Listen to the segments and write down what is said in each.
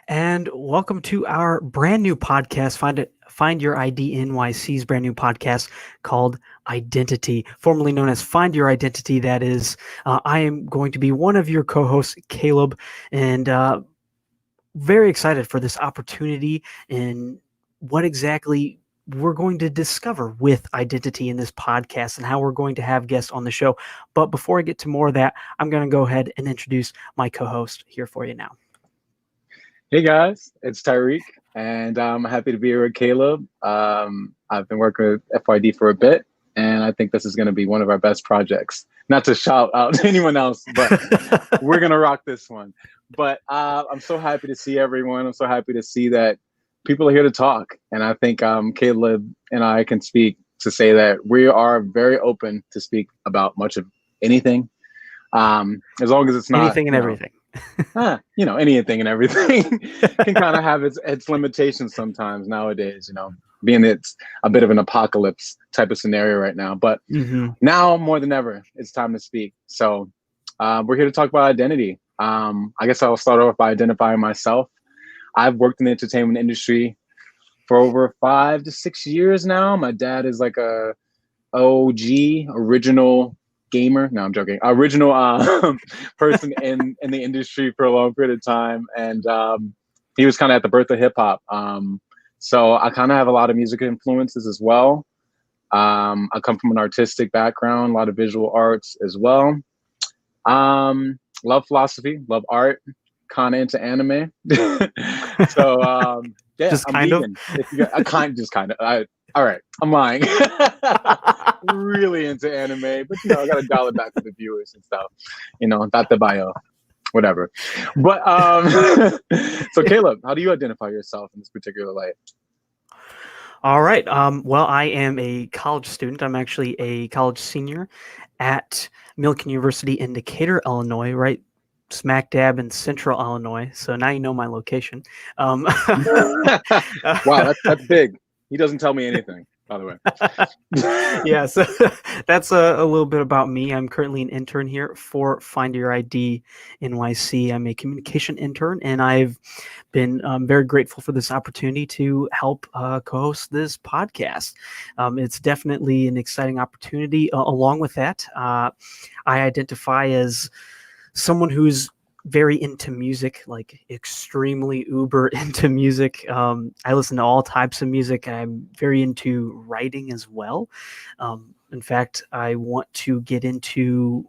And welcome to our brand new podcast, Find Your ID NYC's brand new podcast called Identity, formerly known as Find Your Identity. That is, I am going to be one of your co-hosts, Caleb, and very excited for this opportunity and what exactly we're going to discover with identity in this podcast and how we're going to have guests on the show. But before I get to more of that, I'm going to go ahead and introduce my co-host here for you now. Hey guys, it's Tyreek, and I'm happy to be here with Caleb. I've been working with FYD for a bit, and I think this is going to be one of our best projects. Not to shout out to anyone else, but we're going to rock this one. But I'm so happy to see everyone. I'm so happy to see that people are here to talk. And I think Caleb and I can speak to say that we are very open to speak about much of anything, as long as it's not anything and everything. Anything and everything can kind of have its limitations sometimes nowadays, being it's a bit of an apocalypse type of scenario right now. But now more than ever, it's time to speak. So we're here to talk about identity. I guess I'll start off by identifying myself. I've worked in the entertainment industry for over 5 to 6 years now. My dad is like a OG, original gamer. No, I'm joking. Original person in the industry for a long period of time, and he was kind of at the birth of hip hop. So I kind of have a lot of music influences as well. I come from an artistic background, a lot of visual arts as well. Love philosophy, love art, kind of into anime. So yeah, just I'm kind vegan. All right, I'm lying. Really into anime, but I gotta dial it back to the viewers and stuff. Not the bio, whatever. But so Caleb, how do you identify yourself in this particular light? All right. Well, I am a college student. I'm actually a college senior at Millikan University in Decatur, Illinois, right smack dab in central Illinois. So now you know my location. Wow, that's big. He doesn't tell me anything, by the way. Yeah, so that's a little bit about me. I'm currently an intern here for Find Your ID NYC. I'm a communication intern, and I've been very grateful for this opportunity to help co-host this podcast. It's definitely an exciting opportunity. Along with that, I identify as someone who's very into music, like extremely uber into music. I listen to all types of music. I'm very into writing as well. In fact, I want to get into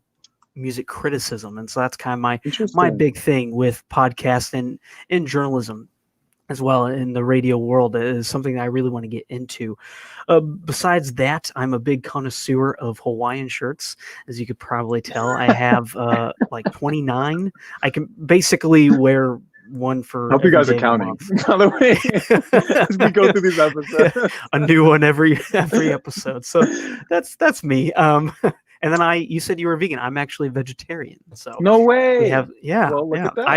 music criticism, and so that's kind of my big thing with podcasts and in journalism as well, in the radio world, is something that I really want to get into. Besides that, I'm a big connoisseur of Hawaiian shirts. As you could probably tell, I have like 29. I can basically wear one for. Hope you guys are counting, by the way, as we go through these episodes. A new one every episode. So that's me. And then you said you were vegan. I'm actually a vegetarian. So no way. Well, look at that.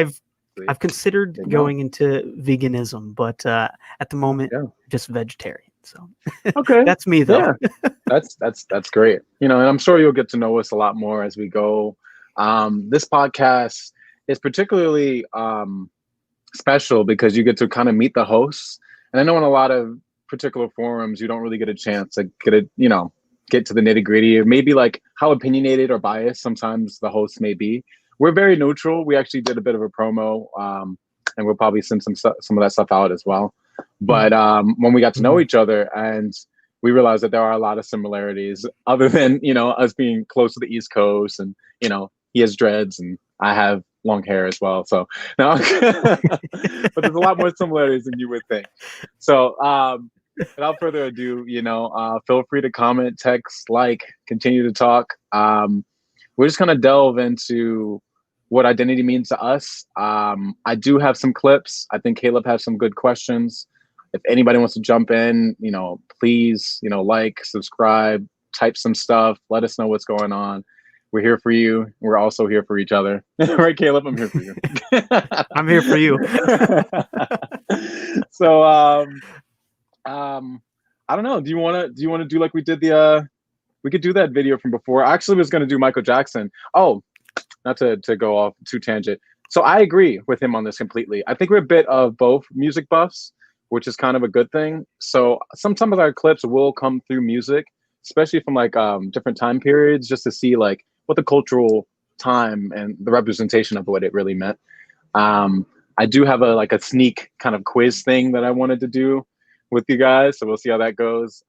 I've considered going into veganism, but at the moment, just vegetarian. So okay, that's me though. Yeah. That's great. And I'm sure you'll get to know us a lot more as we go. This podcast is particularly special because you get to kind of meet the hosts. And I know in a lot of particular forums, you don't really get a chance to get to the nitty gritty, or maybe like how opinionated or biased sometimes the hosts may be. We're very neutral. We actually did a bit of a promo, and we'll probably send some of that stuff out as well. But when we got to know each other, and we realized that there are a lot of similarities, other than us being close to the East Coast, and he has dreads and I have long hair as well. So no, but there's a lot more similarities than you would think. So without further ado, feel free to comment, text, continue to talk. We're just gonna delve into what identity means to us. I do have some clips. I think Caleb has some good questions. If anybody wants to jump in, please, subscribe, type some stuff. Let us know what's going on. We're here for you. We're also here for each other. Right, Caleb? I'm here for you. I'm here for you. So, I don't know. Do you want to do like we did we could do that video from before. I actually was going to do Michael Jackson. Oh, not to go off too tangent. So I agree with him on this completely. I think we're a bit of both music buffs, which is kind of a good thing. So sometimes our clips will come through music, especially from like different time periods, just to see like what the cultural time and the representation of what it really meant. Um, I do have a sneak kind of quiz thing that I wanted to do with you guys, so we'll see how that goes.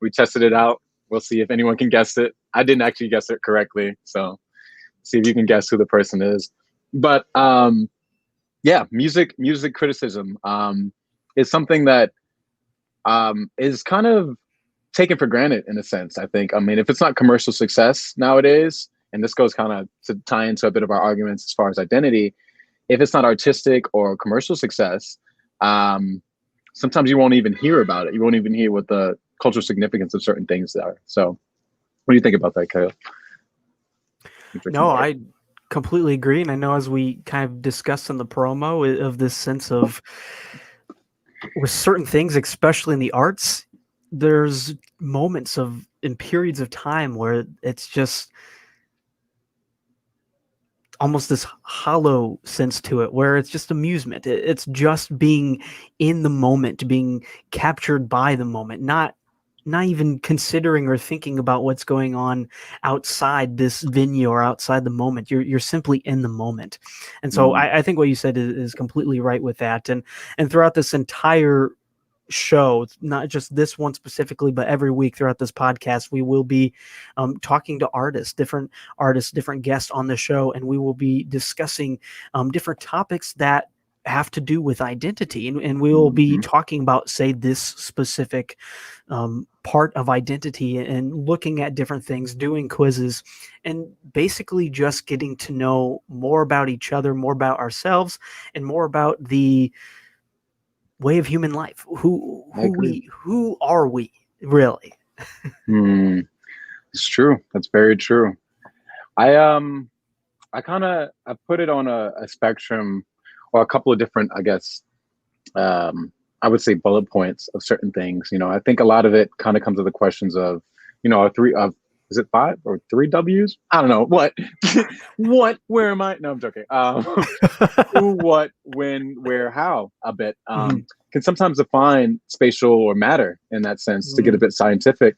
We tested it out. We'll see if anyone can guess it. I didn't actually guess it correctly, so see if you can guess who the person is. But yeah, music criticism is something that is kind of taken for granted in a sense. I think. I mean, if it's not commercial success nowadays, and this goes kind of to tie into a bit of our arguments as far as identity, if it's not artistic or commercial success, sometimes you won't even hear about it. You won't even hear what the cultural significance of certain things are. So, what do you think about that, Kyle? No, I completely agree. And I know, as we kind of discussed in the promo, of this sense of, with certain things, especially in the arts, there's moments of, in periods of time, where it's just almost this hollow sense to it, where it's just amusement. It's just being in the moment, being captured by the moment, not even considering or thinking about what's going on outside this venue or outside the moment. You're simply in the moment. And so I think what you said is completely right with that. And throughout this entire show, not just this one specifically, but every week throughout this podcast, we will be talking to different guests on the show, and we will be discussing different topics that have to do with identity, and we will be talking about, say, this specific part of identity, and looking at different things, doing quizzes, and basically just getting to know more about each other, more about ourselves, and more about the way of human life. Who are we really? It's true. That's very true. I put it on a spectrum, or a couple of different, I guess, I would say bullet points of certain things. You know, I think a lot of it kind of comes to the questions of, you know, is it 5 or 3 W's? I don't know. What? Where am I? No, I'm joking. Who, what, when, where, how, a bit. Can sometimes define spatial or matter in that sense, to get a bit scientific.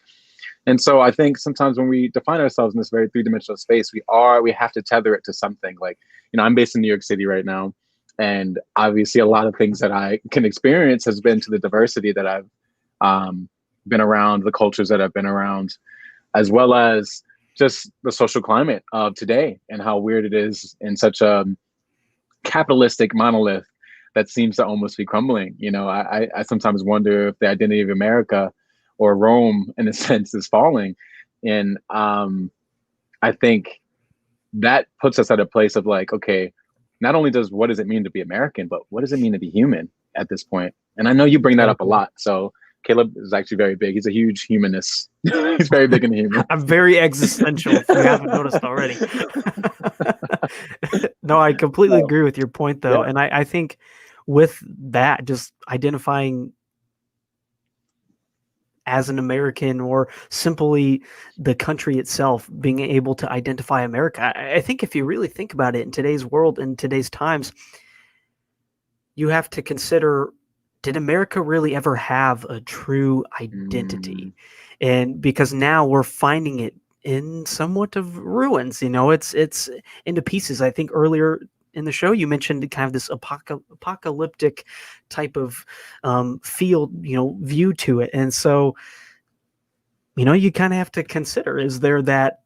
And so I think sometimes when we define ourselves in this very three-dimensional space, we have to tether it to something. Like, you know, I'm based in New York City right now, and obviously a lot of things that I can experience has been to the diversity that I've been around, the cultures that I've been around, as well as just the social climate of today, and how weird it is in such a capitalistic monolith that seems to almost be crumbling. You know, I sometimes wonder if the identity of America, or Rome in a sense, is falling. And I think that puts us at a place of like, okay, not only what does it mean to be American, but what does it mean to be human at this point? And I know you bring that up a lot. So Caleb is actually very big. He's a huge humanist. He's very big into humor. I'm very existential, if you haven't noticed already. No, I completely agree with your point, though. Yeah. And I think with that, just identifying as an American, or simply the country itself, being able to identify America, I think if you really think about it, in today's world, in today's times, you have to consider, did America really ever have a true identity? And because now we're finding it in somewhat of ruins, you know, it's into pieces. I think earlier in the show, you mentioned kind of this apocalyptic type of field, you know, view to it. And so, you know, you kind of have to consider, is there that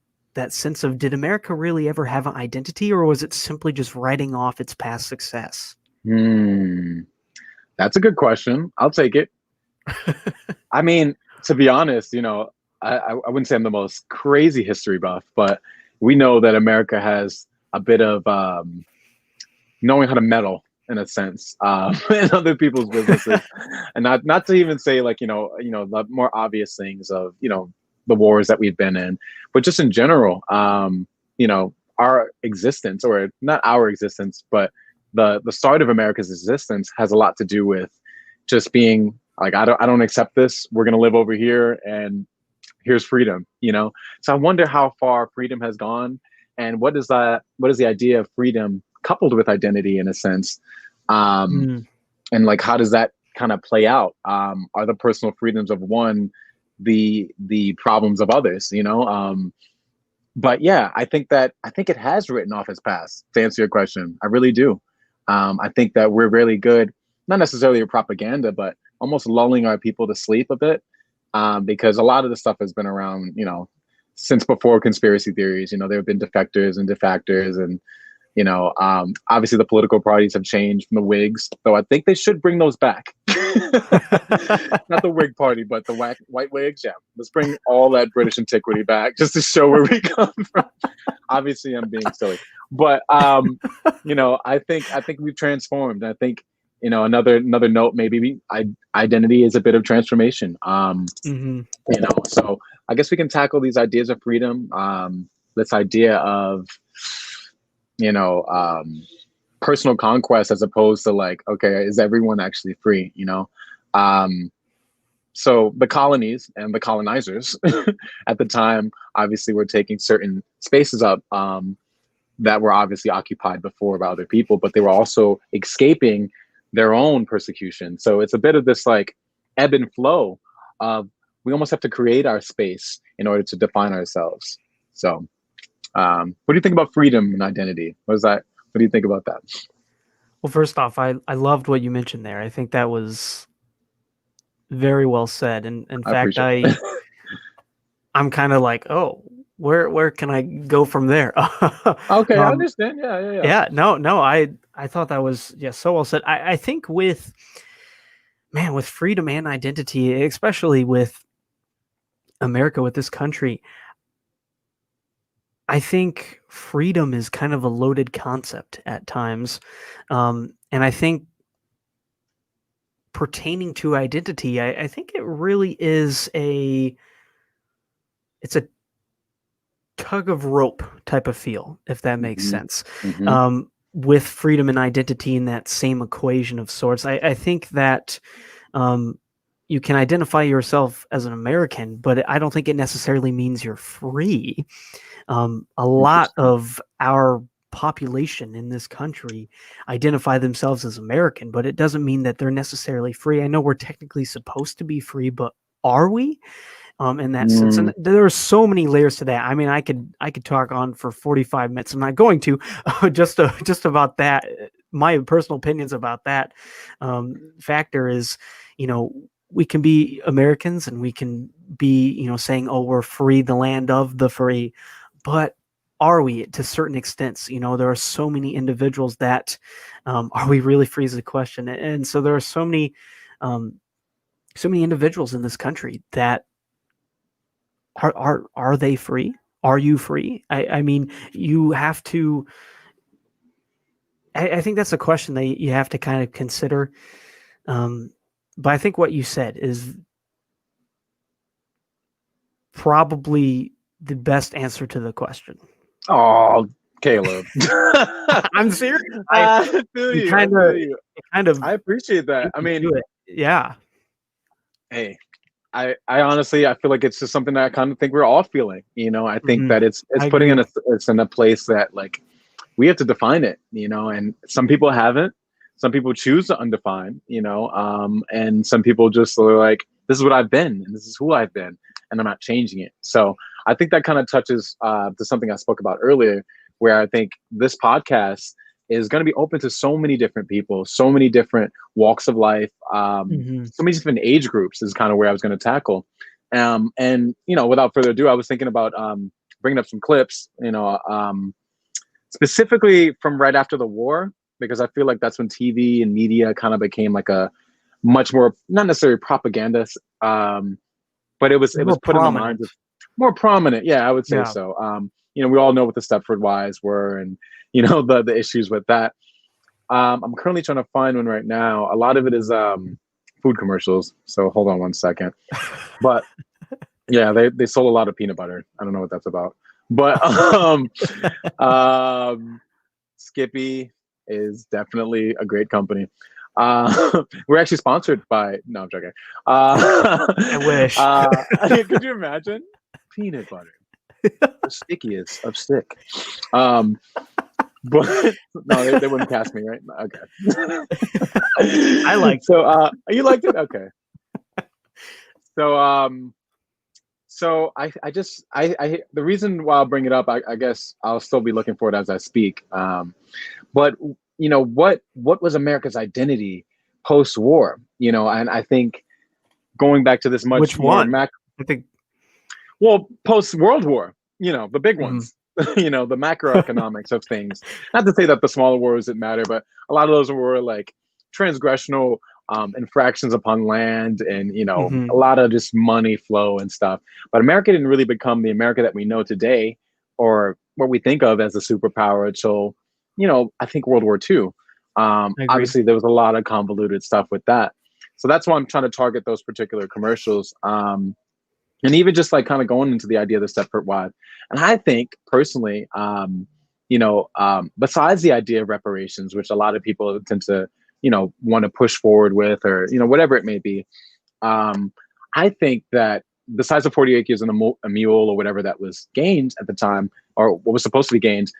sense of, did America really ever have an identity, or was it simply just writing off its past success? That's a good question. I'll take it. I mean, to be honest, you know, I wouldn't say I'm the most crazy history buff, but we know that America has a bit of knowing how to meddle, in a sense, in other people's businesses, and not to even say like, you know, the more obvious things of, you know, the wars that we've been in, but just in general, you know, our existence, or not our existence, but the start of America's existence has a lot to do with just being like, I don't accept this. We're going to live over here, and here's freedom, you know? So I wonder how far freedom has gone, and what is the idea of freedom coupled with identity in a sense. And like, how does that kind of play out? Are the personal freedoms of one the problems of others, you know? But yeah, I think it has written off its past, to answer your question. I really do. I think that we're really good, not necessarily a propaganda, but almost lulling our people to sleep a bit, because a lot of the stuff has been around, you know, since before conspiracy theories. You know, there have been defectors and defactors, and you know, obviously the political parties have changed from the Whigs, so I think they should bring those back. Not the Whig Party, but the white Whigs. Yeah, let's bring all that British antiquity back, just to show where we come from. Obviously, I'm being silly, but you know, I think we've transformed. I think, you know, another note, maybe identity is a bit of transformation. You know, so I guess we can tackle these ideas of freedom. This idea of, you know, personal conquest, as opposed to like, okay, is everyone actually free? You know, so the colonies and the colonizers at the time obviously were taking certain spaces up that were obviously occupied before by other people, but they were also escaping their own persecution. So it's a bit of this like ebb and flow of, we almost have to create our space in order to define ourselves. So what do you think about freedom and identity? What do you think about that? Well, first off, I loved what you mentioned there. I think that was very well said. And in fact, I'm kind of like, oh, where can I go from there? Okay, I understand. Yeah. No, I thought that was so well said. I think with freedom and identity, especially with America, with this country, I think freedom is kind of a loaded concept at times. And I think pertaining to identity, I think it really is it's a tug of rope type of feel, if that makes sense. With freedom and identity in that same equation of sorts, I think that you can identify yourself as an American, but I don't think it necessarily means you're free. A lot of our population in this country identify themselves as American, but it doesn't mean that they're necessarily free. I know we're technically supposed to be free, but are we? In that sense, and there are so many layers to that. I mean, I could talk on for 45 minutes. I'm not going to, just about that. My personal opinions about that factor is, you know, we can be Americans and we can be, you know, saying, oh, we're free, the land of the free, but are we to certain extents? You know, there are so many individuals that are we really free is the question, and so there are so many individuals in this country that are they free? Are you free? I mean, you have to. I think that's a question that you have to kind of consider. But I think what you said is probably the best answer to the question. Oh, Caleb. I'm serious. I feel you. I appreciate that. I mean, yeah. Hey, I honestly, I feel like it's just something that I kind of think we're all feeling. You know, I think that it's putting it's in a place that like we have to define it. You know, and some people haven't. Some people choose to undefine. You know, and some people just are like, this is what I've been, and this is who I've been, and I'm not changing it. So I think that kind of touches to something I spoke about earlier, where I think this podcast is going to be open to so many different people, so many different walks of life, so many different age groups is kind of where I was going to tackle. And, you know, without further ado, I was thinking about bringing up some clips, you know, specifically from right after the war, because I feel like that's when TV and media kind of became like a much more, not necessarily propaganda, but it was put in the minds of more prominent. Yeah, I would say so. You know, we all know what the Stepford Wives were, and you know the issues with that. I'm currently trying to find one right now. A lot of it is food commercials. So hold on one second. But yeah, they sold a lot of peanut butter. I don't know what that's about. But Skippy is definitely a great company. We're actually sponsored by. No, I'm joking. I wish. Could you imagine peanut butter? The stickiest of stick. But no, they wouldn't cast me, right? I Okay. liked So it. you liked it? Okay. So I the reason why I'll bring it up, I guess I'll still be looking for it as I speak. But what was America's identity post-war? And I think going back to this much Which more one? I think. well, post-World War, the big Mhm. ones, the macroeconomics of things. Not to say that the smaller wars didn't matter, but a lot of those were like transgressional infractions upon land and, a Mhm. lot of just money flow and stuff. But America didn't really become the America that we know today or what we think of as a superpower until, I think World War II. I agree. Obviously, there was a lot of convoluted stuff with that. So that's why I'm trying to target those particular commercials. And even just like kind of going into the idea of the Stepford wife. And I think personally, besides the idea of reparations, which a lot of people tend to, want to push forward with, or whatever it may be, um, I think that besides the 40 acres and a mule or whatever that was gained at the time, or what was supposed to be gained,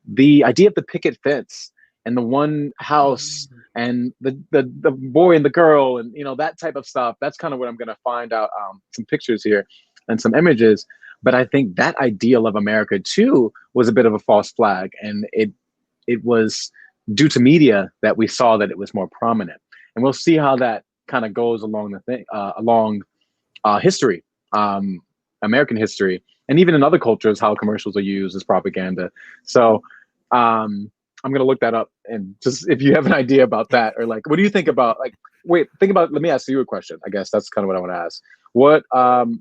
the idea of the picket fence and the one house Mhm. and the boy and the girl and that type of stuff, that's kind of what I'm going to find out, some pictures here and some images. But I think that ideal of America too was a bit of a false flag, and it was due to media that we saw that it was more prominent. And we'll see how that kind of goes along the thing, along history, American history, and even in other cultures, how commercials are used as propaganda. So I'm gonna look that up, and just if you have an idea about that, or like, what do you think about like? Wait, think about. Let me ask you a question. I guess that's kind of what I want to ask. When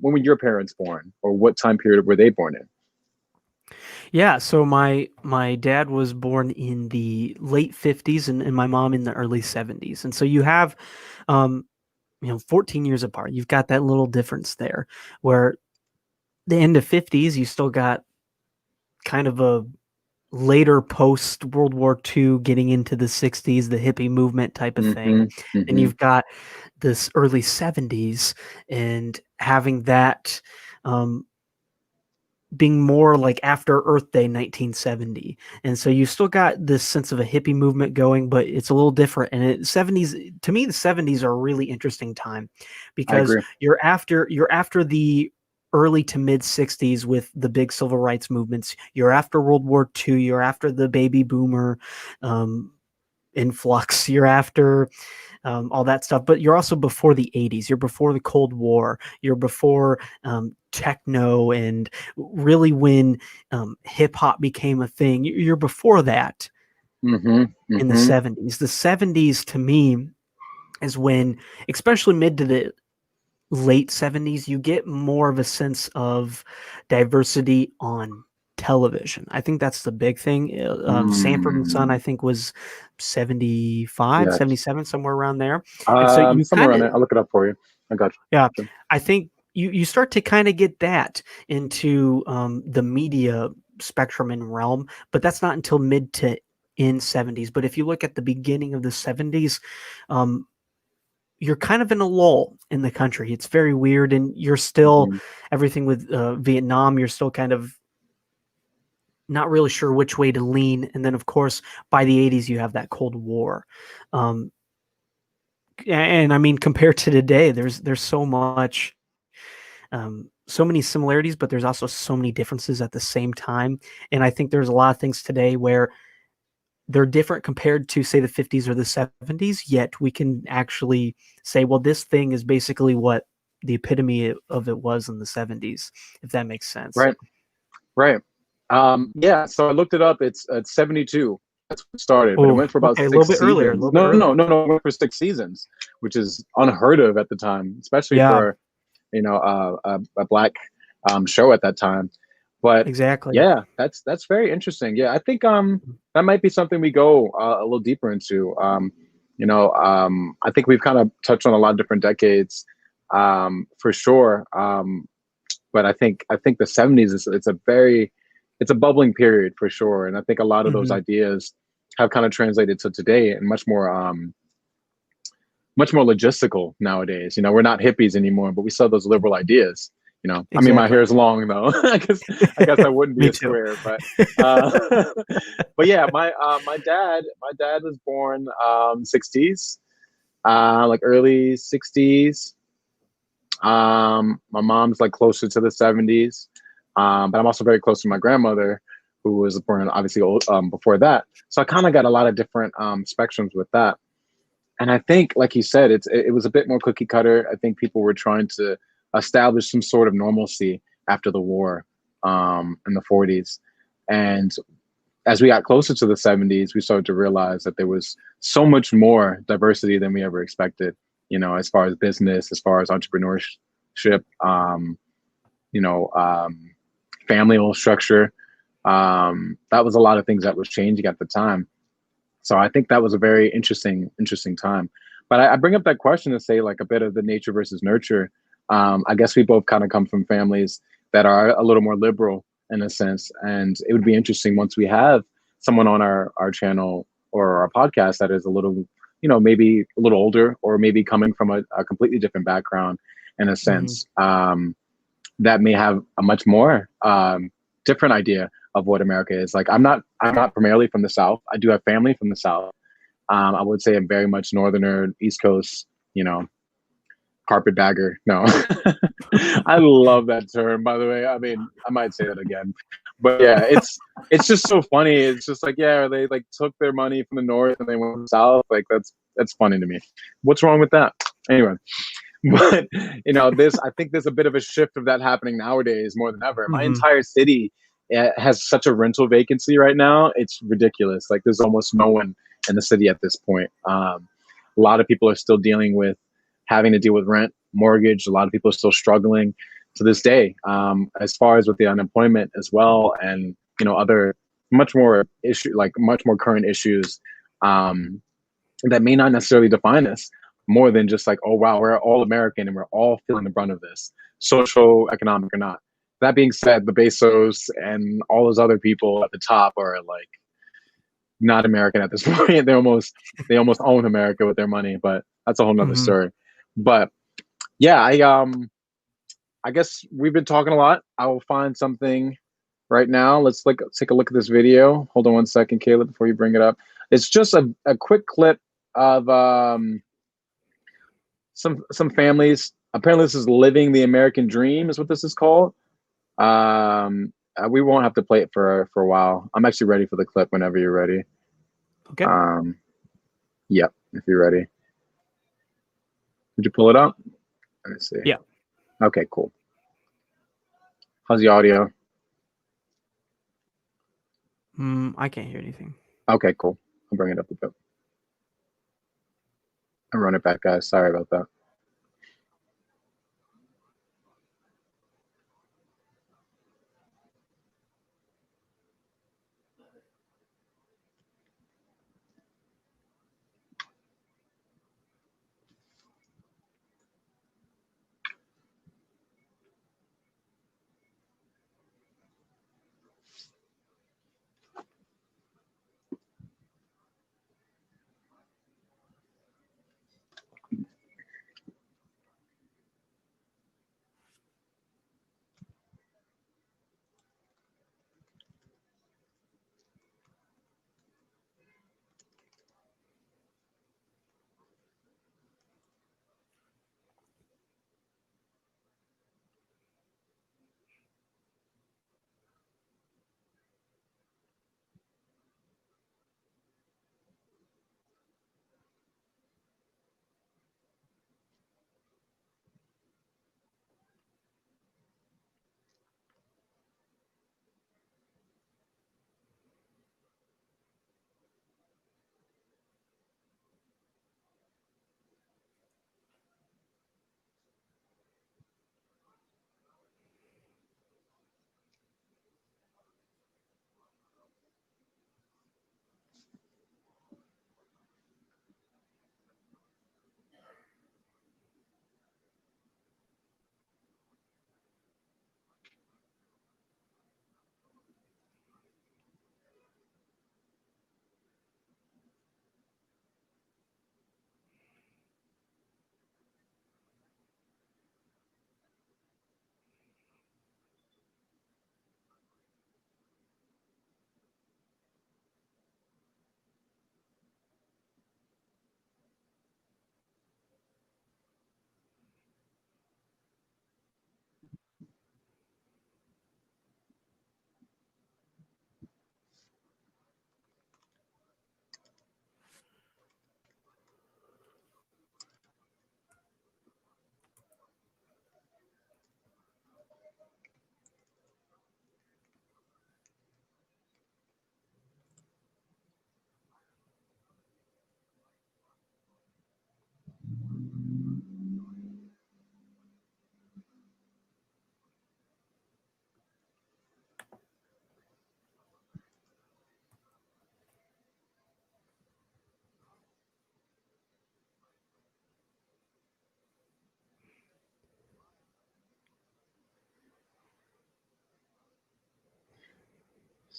were your parents born, or what time period were they born in? Yeah, so my dad was born in the late 50s and my mom in the early 70s. And so you have 14 years apart. You've got that little difference there where the end of 50s you still got kind of a later post World War II getting into the 60s, the hippie movement type of thing. Mm-hmm. And Mm-hmm. you've got this early 70s and having that um being more like after Earth Day 1970. And so you still got this sense of a hippie movement going, but it's a little different. And 70s, to me, the 70s are a really interesting time I because agree. you're after the early to mid 60s with the big civil rights movements. You're after World War II, you're after the baby boomer um influx, you're after all that stuff. But you're also before the 80s. You're before the Cold War. You're before techno and really when hip hop became a thing. You're before that Mm-hmm. in the Mm-hmm. 70s. The 70s to me is when, especially mid to the late 70s, you get more of a sense of diversity on television. I think that's the big thing. Sanford and Son, I Mm. think, was 75, Yes. 77, somewhere around there. And so you Somewhere kind around of, there. I'll look it up for you. I got yeah, you. I think you start to kind of get that into the media spectrum and realm, but that's not until mid to in 70s. But if you look at the beginning of the 70s, um, you're kind of in a lull in the country. It's very weird, and you're still Mm-hmm. everything with Vietnam. You're still kind of not really sure which way to lean. And then, of course, by the 80s, you have that Cold War. Um, and I mean, compared to today, there's so much, so many similarities, but there's also so many differences at the same time. And I think there's a lot of things today where they're different compared to, say, the 50s or the 70s, yet we can actually say, well, this thing is basically what the epitome of it was in the 70s, if that makes sense. Right. Right. Yeah. So I looked it up. It's 72. That's when it started, but it Oh, went for about okay, a little six bit earlier, a seasons. little bit No, no, no, earlier. no, no. It went for 6 seasons, which is unheard of at the time, especially Yeah, for a black show at that time. But exactly. yeah, that's very interesting. Yeah, I think that might be something we go a little deeper into. I think we've kind of touched on a lot of different decades, for sure. But I think the 70s is it's a bubbling period for sure, and I think a lot of those Mhm. ideas have kind of translated to today and much more logistical nowadays. We're not hippies anymore, but we still have those liberal ideas. You know, I mean, my hair Exactly. is long though. I guess I wouldn't be Me a too. square, uh, but yeah, my dad was born 60s, like early 60s. My mom's like closer to the 70s, but I'm also very close to my grandmother, who was born obviously old, before that. So I kind of got a lot of different spectrums with that. And I think, like you said, it was a bit more cookie cutter. I think people were trying to establish some sort of normalcy after the war in the 40s. And as we got closer to the 70s, we started to realize that there was so much more diversity than we ever expected, you know, as far as business, as far as entrepreneurship, you know, family structure. That was a lot of things that was changing at the time. So I think that was a very interesting time. But I bring up that question to say like a bit of the nature versus nurture. I guess we both kind of come from families that are a little more liberal in a sense, and it would be interesting once we have someone on our channel or our podcast that is a little, you know, maybe a little older or maybe coming from a completely different background in a Hmm. sense, that may have a much more different idea of what America is. Like I'm not primarily from the South. I do have family from the South. I would say I'm very much northerner, East Coast, you know, carpetbagger. No, I love that term, by the way. I mean, I might say that again, but yeah, it's just so funny. It's just like, yeah, they like took their money from the north and they went to the south. Like that's funny to me. What's wrong with that? Anyway, but you know, I think there's a bit of a shift of that happening nowadays more than ever. My Hmm. entire city has such a rental vacancy right now. It's ridiculous. Like there's almost no one in the city at this point. A lot of people are still dealing with having to deal with rent, mortgage. A lot of people are still struggling to this day, as far as with the unemployment as well, and you know, other much more current issues, um, that may not necessarily define us more than just like, oh wow, we're all American and we're all feeling the brunt of this, social, economic or not. That being said, the Bezos and all those other people at the top are like not American at this point. They almost own America with their money, but that's a whole nother Hmm. story. But yeah, I guess we've been talking a lot. I will find something right now. Let's like take a look at this video. Hold on one second, Caleb, before you bring it up. It's just a quick clip of some families. Apparently, this is living the American dream, is what this is called. We won't have to play it for a while. I'm actually ready for the clip whenever you're ready. Okay. Um, yep, if you're ready. Did you pull it up? Let me see. Yeah. Okay, cool. How's the audio? I can't hear anything. Okay, cool. I'll bring it up a bit. I'll run it back, guys. Sorry about that.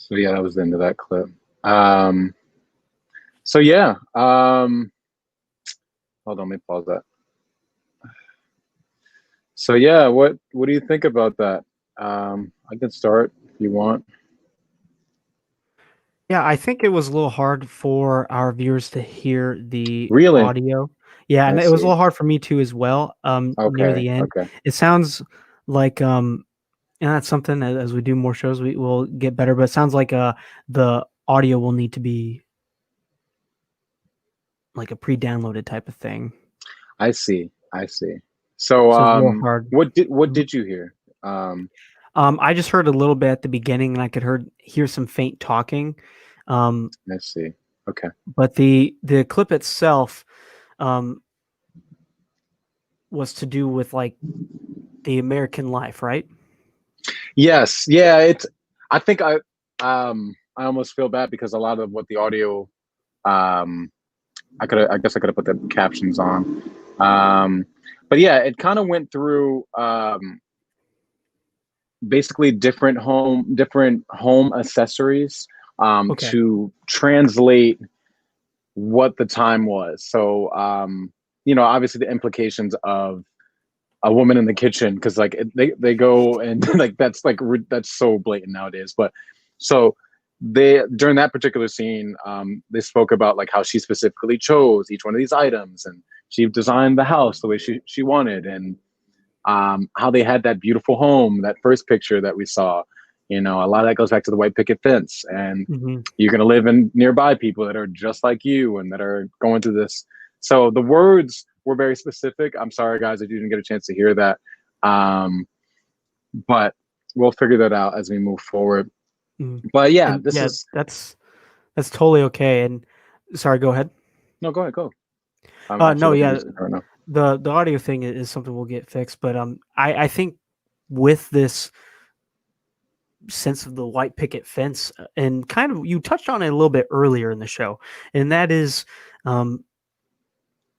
So yeah, that was the end of that clip. Um, so yeah, hold on, let me pause that. So yeah, what do you think about that? I can start if you want. Yeah, I think it was a little hard for our viewers to hear the Really? audio. Yeah, I and it was a see. little hard for me too as well. Near Okay, the end, okay. it sounds like and that's something that as we do more shows, we will get better. But it sounds like the audio will need to be like a pre-downloaded type of thing. I see. I see. So So it's a little hard. what Mhm. did you hear? I just heard a little bit at the beginning, and I could hear some faint talking. Um, I see. Okay. but the clip itself um, was to do with like the American life, right? Yes. Yeah, it's I think I almost feel bad because a lot of what the audio um I guess I could have put the captions on. Um but yeah, it kind of went through basically different home accessories Okay. to translate what the time was. So obviously the implications of a woman in the kitchen because like they go and like that's so blatant nowadays. But so they during that particular scene, they spoke about like how she specifically chose each one of these items and she designed the house the way she wanted and how they had that beautiful home, that first picture that we saw. A lot of that goes back to the white picket fence, and Hmm. you're going to live in nearby people that are just like you and that are going through this. So the words were very specific. I'm sorry, guys, if you didn't get a chance to hear that, but we'll figure that out as we move forward. Hmm. But yeah, And this yeah, is that's totally okay. And sorry, go ahead. no. Go ahead, go. I'm actually No, looking at yeah, music right now. the audio thing is something we'll get fixed. But I think with this sense of the white picket fence, and kind of you touched on it a little bit earlier in the show, and that is um,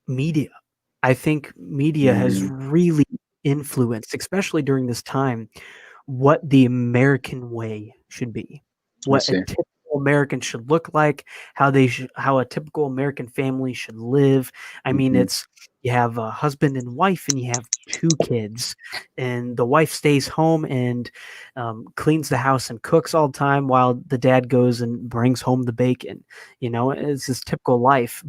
media. I think media has Mm, really influenced, especially during this time, what the American way should be, I what a see. typical American should look like, how a typical American family should live. I mean, Hmm. it's you have a husband and wife, and you have two kids, and the wife stays home and cleans the house and cooks all the time, while the dad goes and brings home the bacon. It's this typical life.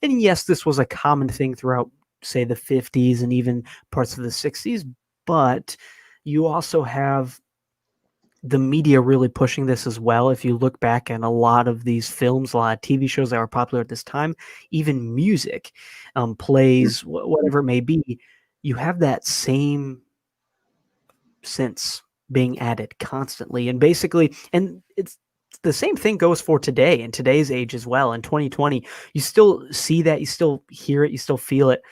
And yes, this was a common thing throughout, say, the 50s and even parts of the 60s, but you also have the media really pushing this as well. If you look back at a lot of these films, a lot of TV shows that were popular at this time, even music, plays, whatever it may be, you have that same sense being added constantly. And basically, and it's the same thing goes for today in today's age as well. In 2020, you still see that, you still hear it, you still feel it,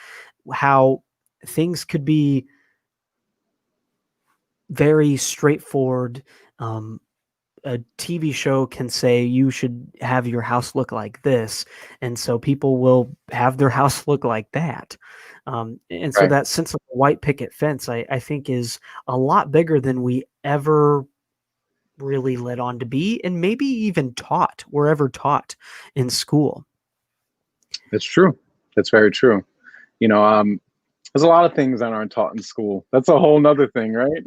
how things could be very straightforward. Um, a TV show can say you should have your house look like this, and so people will have their house look like that. And so Right. that sense of white picket fence, I think, is a lot bigger than we ever really led on to be, and maybe even taught, were ever taught in school. That's true. That's very true. There's a lot of things that aren't taught in school. That's a whole nother thing, right?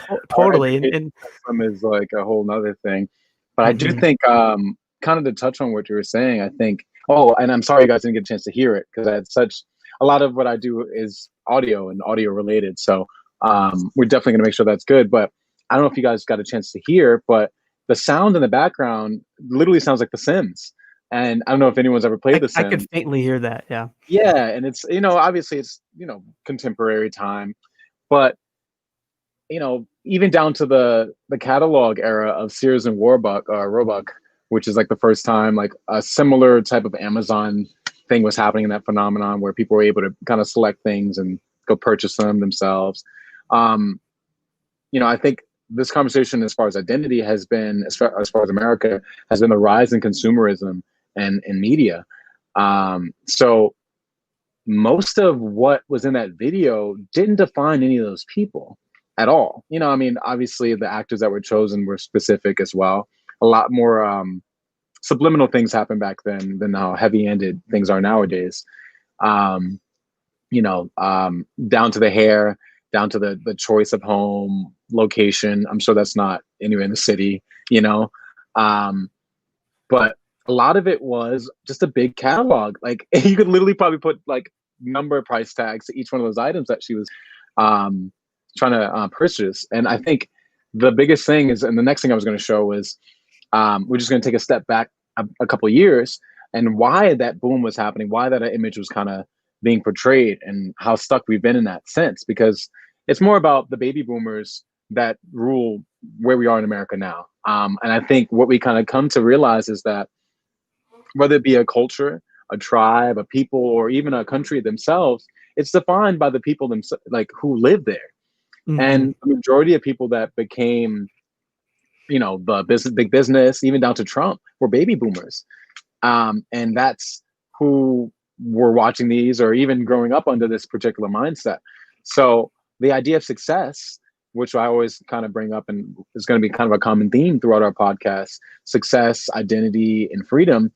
Our Totally, education and system is like a whole nother thing. But I do mhm. think, kind of to touch on what you were saying, I think, oh, and I'm sorry you guys didn't get a chance to hear it because I had such a lot of what I do is audio and audio related. So we're definitely going to make sure that's good. But I don't know if you guys got a chance to hear, but the sound in the background literally sounds like The Sims. And I don't know if anyone's ever played The I could Sims. faintly hear that. Yeah. Yeah, and it's obviously it's contemporary time, but even down to the catalog era of Sears and Roebuck, which is like the first time like a similar type of Amazon thing was happening in that phenomenon where people were able to kind of select things and go purchase them themselves. Um, I think this conversation as far as identity has been, as far as America, has been the rise in consumerism and in media. So most of what was in that video didn't define any of those people at all. I mean, obviously the actors that were chosen were specific as well. a lot more subliminal things happen back then than how heavy-handed things are nowadays. Um, down to the hair, down to the choice of home location. I'm sure that's not anywhere in the city, you know. But a lot of it was just a big catalog. Like you could literally probably put like number price tags to each one of those items that she was trying to purchase. And I think the biggest thing is, and the next thing I was going to show was, we're just going to take a step back a couple of years and why that boom was happening, why that image was kind of being portrayed, and how stuck we've been in that sense. Because it's more about the baby boomers that rule where we are in America now. And I think what we kind of come to realize is that whether it be a culture, a tribe, a people, or even a country themselves, it's defined by the people themselves, like who live there. Mm-hmm. And the majority of people that became, the big business, even down to Trump, were baby boomers. And that's who were watching these or even growing up under this particular mindset. So the idea of success, which I always kind of bring up and is going to be kind of a common theme throughout our podcast, success, identity, and freedom,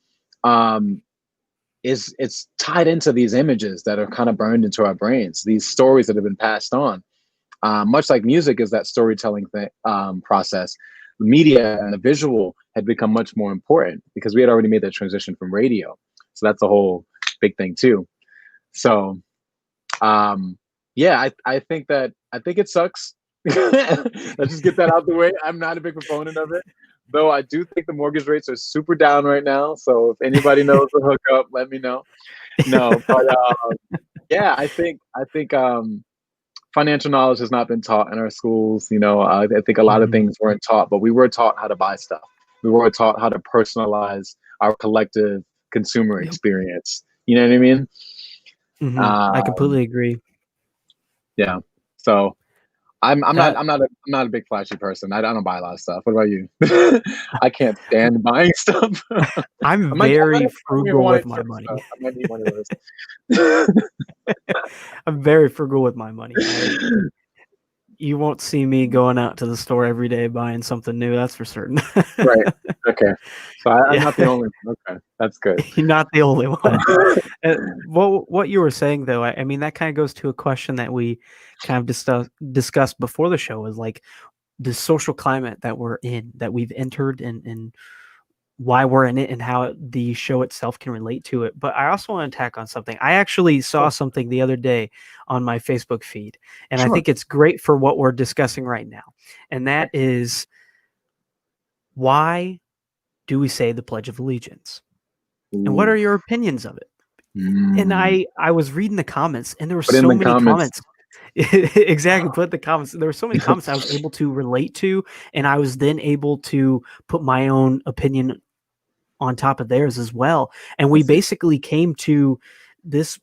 it's tied into these images that are kind of burned into our brains, these stories that have been passed on. Much like music is that storytelling process, the media and the visual had become much more important because we had already made that transition from radio. So that's a whole big thing too. So, yeah, I think it sucks. Let's just get that out the way. I'm not a big proponent of it, though. I do think the mortgage rates are super down right now. So if anybody knows the hookup, let me know. No, but yeah, I think financial knowledge has not been taught in our schools. I think a lot of things weren't taught, but we were taught how to buy stuff. We were taught how to personalize our collective consumer experience. You know what I mean? Mm-hmm. I completely agree. Yeah. So I'm not a big flashy person. I don't buy a lot of stuff. What about you? I can't stand buying stuff. I'm very frugal with my money. I might need one of those. I'm very frugal with my money. You won't see me going out to the store every day buying something new. That's for certain. Right. Okay. So I'm not the only one. Okay. That's good. You're not the only one. What you were saying, though, I mean, that kind of goes to a question that we kind of discussed before the show, is like the social climate that we're in, that we've entered, and why we're in it, and how the show itself can relate to it. But I also want to tack on something. I actually saw something the other day on my Facebook feed, and I think it's great for what we're discussing right now. And that is, why do we say the Pledge of Allegiance? And what are your opinions of it? And I was reading the comments, and there were so many comments. Exactly. Put the comments. There were so many comments I was able to relate to, and I was then able to put my own opinion on top of theirs as well. And we basically came to this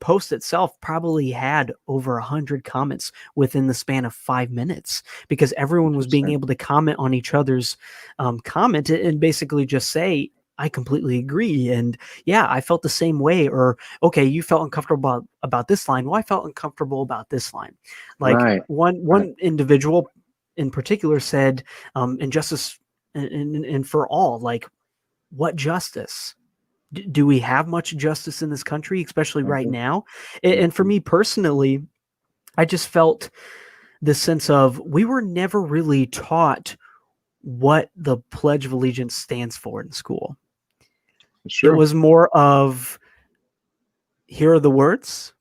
post itself probably had over 100 comments within the span of 5 minutes, because everyone was being able to comment on each other's comment and basically just say, I completely agree. And yeah, I felt the same way. Or, okay, you felt uncomfortable about this line. Well, I felt uncomfortable about this line. Like one individual in particular said, injustice and for all, like, what justice? Do we have much justice in this country, especially right now? And for me personally, I just felt this sense of, we were never really taught what the Pledge of Allegiance stands for in school. It was more of, here are the words,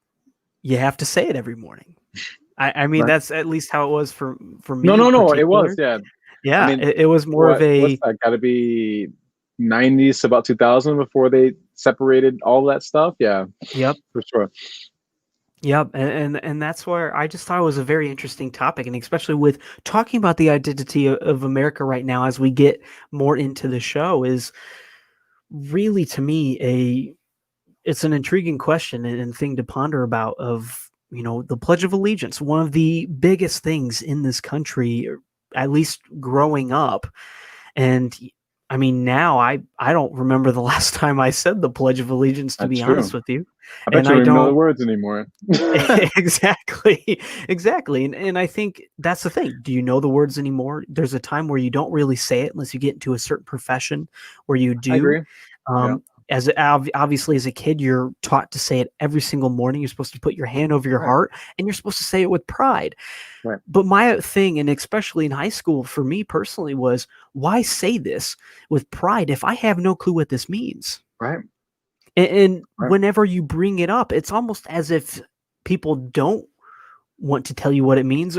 you have to say it every morning. I mean, that's at least how it was for me. No, it was, yeah. Yeah, I mean, it was more of a... What's that, gotta be 90s to about 2000 before they separated all that stuff? Yeah. Yep. For sure. Yep, and that's where I just thought it was a very interesting topic, and especially with talking about the identity of America right now as we get more into the show, is really, to me, it's an intriguing question and thing to ponder about, of, the Pledge of Allegiance, one of the biggest things in this country, at least growing up. And I mean, now I don't remember the last time I said the Pledge of Allegiance, to That's be honest true. with you. I bet And you I don't even know the don't words anymore. exactly, exactly. And I think that's the thing. Do you know the words anymore? There's a time where you don't really say it unless you get into a certain profession where you I do. agree. Yeah. Obviously as a kid, you're taught to say it every single morning. You're supposed to put your hand over your Right. heart and you're supposed to say it with pride. Right. But my thing, and especially in high school for me personally, was why say this with pride if I have no clue what this means? Right. And Right. whenever you bring it up, it's almost as if people don't want to tell you what it means,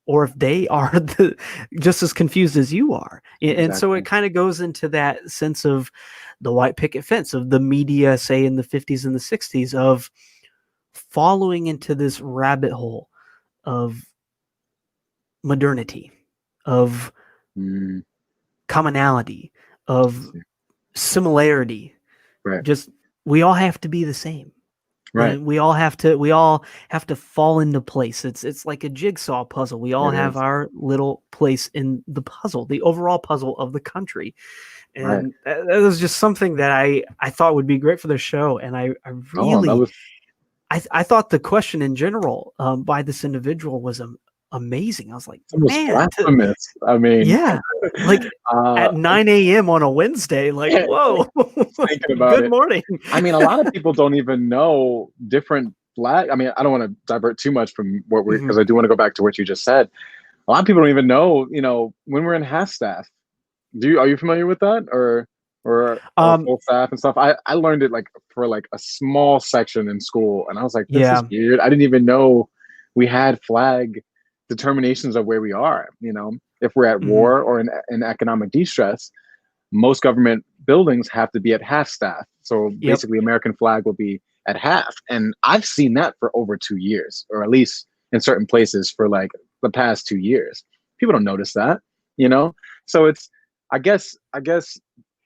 or if they are just as confused as you are. And so Exactly. it kind of goes into that sense of the white picket fence of the media, say in the 50s and the 60s, of following into this rabbit hole of modernity, of Mm, commonality, of interesting. similarity. Right. Just we all have to be the same. Right. And we all have to fall into place. It's like a jigsaw puzzle. We all It have is. our little place in the puzzle, the overall puzzle of the country. Right. And that was just something that I thought would be great for the show. And I Oh, that really was I thought the question in general by this individual was amazing. I was like, almost man, blasphemous. I mean, yeah, like uh, at 9 a.m. on a Wednesday, like, whoa, thinking about good it. morning. I mean, a lot of people don't even know different flag. I mean, I don't want to divert too much from what we're Mhm. because I do want to go back to what you just said. A lot of people don't even know, when we're in half staff. Are you familiar with that or Um, full staff and stuff? I learned it like for like a small section in school, and I was like, this is yeah. weird. I didn't even know we had flag determinations of where we are. If we're at Mhm. war or in economic distress, most government buildings have to be at half staff. So Yep. basically, American flag will be at half. And I've seen that for over 2 years, or at least in certain places for like the past 2 years. People don't notice that, you know? So I guess,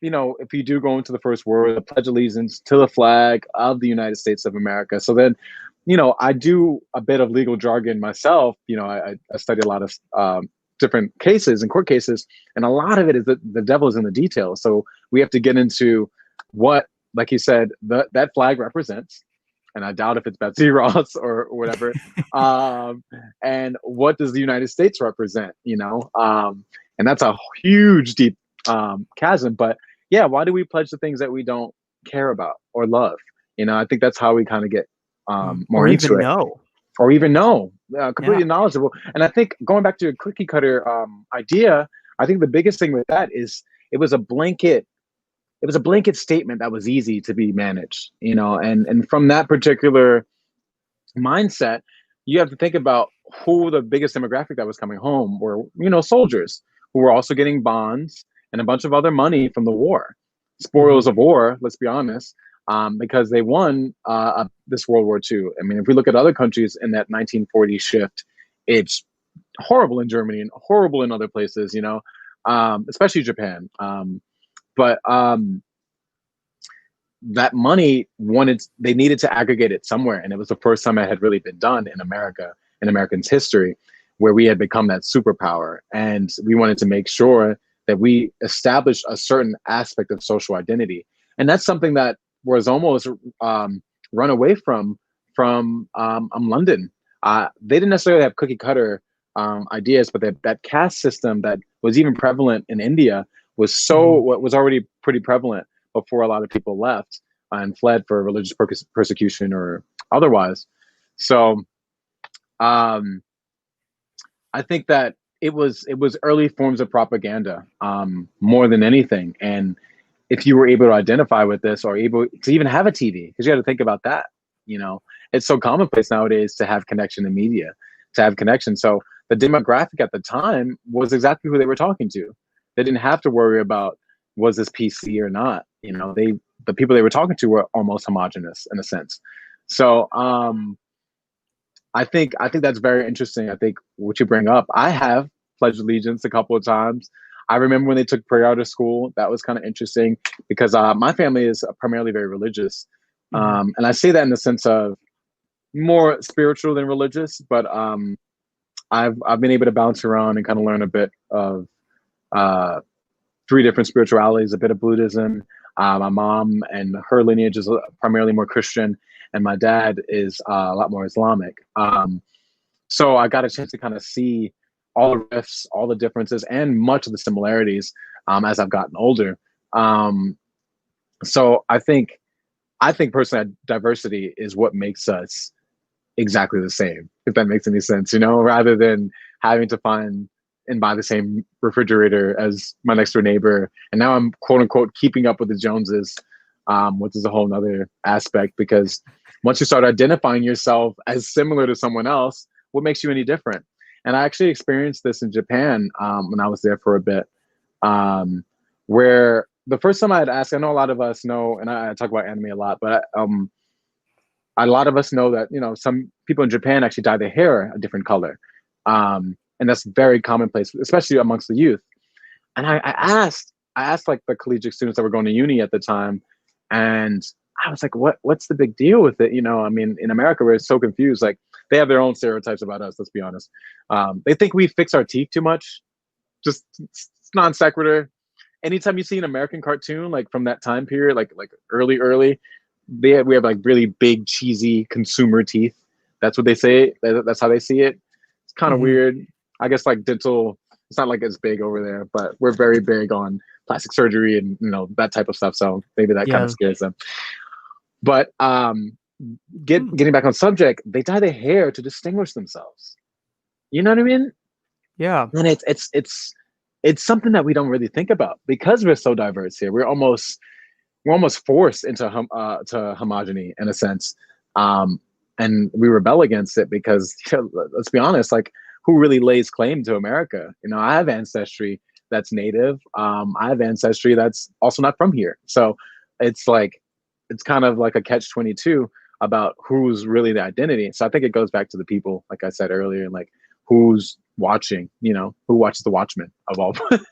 if you do go into the first word, the Pledge of Allegiance to the flag of the United States of America. So then, I do a bit of legal jargon myself. I study a lot of different cases and court cases, and a lot of it is that the devil is in the details. So we have to get into what, like you said, that flag represents, and I doubt if it's Betsy Ross or whatever. And what does the United States represent? And that's a huge, deep chasm. But yeah, why do we pledge the things that we don't care about or love? I think that's how we kind of get more Or into even it, know. or even know, Yeah. completely knowledgeable. And I think going back to a cookie cutter idea, I think the biggest thing with that is it was a blanket. It was a blanket statement that was easy to be managed, and from that particular mindset, you have to think about who the biggest demographic that was coming home were, soldiers who were also getting bonds and a bunch of other money from the war, Mhm. spoils of war. Let's be honest, because they won this World War II. I mean, if we look at other countries in that 1940 shift, it's horrible in Germany and horrible in other places, especially Japan. But that money they needed to aggregate it somewhere, and it was the first time it had really been done in America, in Americans history, where we had become that superpower, and we wanted to make sure that we established a certain aspect of social identity. And that's something that was almost run away from London. They didn't necessarily have cookie cutter ideas, but that caste system that was even prevalent in India Mhm. was already pretty prevalent before a lot of people left and fled for religious persecution or otherwise. So um, I think that it was early forms of propaganda, more than anything. And if you were able to identify with this or able to even have a TV, because you got to think about that, you know, it's so commonplace nowadays to have connection to media, to have connection. So the demographic at the time was exactly who they were talking to. They didn't have to worry about was this PC or not. The people they were talking to were almost homogenous in a sense. So I think that's very interesting. I think what you bring up, I have pledged allegiance a couple of times. I remember when they took prayer out of school. That was kind of interesting because my family is primarily very religious, Mhm. and I say that in the sense of more spiritual than religious. But I've been able to bounce around and kind of learn a bit of uh, three different spiritualities, a bit of Buddhism. My mom and her lineage is primarily more Christian, and my dad is a lot more Islamic. So I got a chance to kind of see all the rifts, all the differences, and much of the similarities as I've gotten older. So I think personally, that diversity is what makes us exactly the same, if that makes any sense, rather than having to find and buy the same refrigerator as my next door neighbor. And now I'm quote unquote keeping up with the Joneses, which is a whole nother aspect, because once you start identifying yourself as similar to someone else, what makes you any different? And I actually experienced this in Japan when I was there for a bit, where the first time I had asked, I know a lot of us know, and I talk about anime a lot, but a lot of us know that, some people in Japan actually dye their hair a different color. And that's very commonplace, especially amongst the youth. And I asked like the collegiate students that were going to uni at the time, and I was like, what's the big deal with it? I mean, in America, we're so confused. Like, they have their own stereotypes about us, let's be honest. They think we fix our teeth too much. Just non sequitur. Anytime you see an American cartoon, like from that time period, like early, we have like really big, cheesy consumer teeth. That's what they say. That's how they see it. It's kind of weird. I guess like dental, it's not like it's big over there, but we're very big on plastic surgery and that type of stuff. So maybe that kind of scares them. But getting back on subject, they dye their hair to distinguish themselves. You know what I mean? Yeah. And it's something that we don't really think about because we're so diverse here. We're almost forced into to homogeny in a sense, and we rebel against it because let's be honest, like, who really lays claim to America? I have ancestry that's native. I have ancestry that's also not from here. So it's kind of like a catch-22 about who's really the identity. So I think it goes back to the people, like I said earlier, like who's watching, who watches The Watchmen of all. But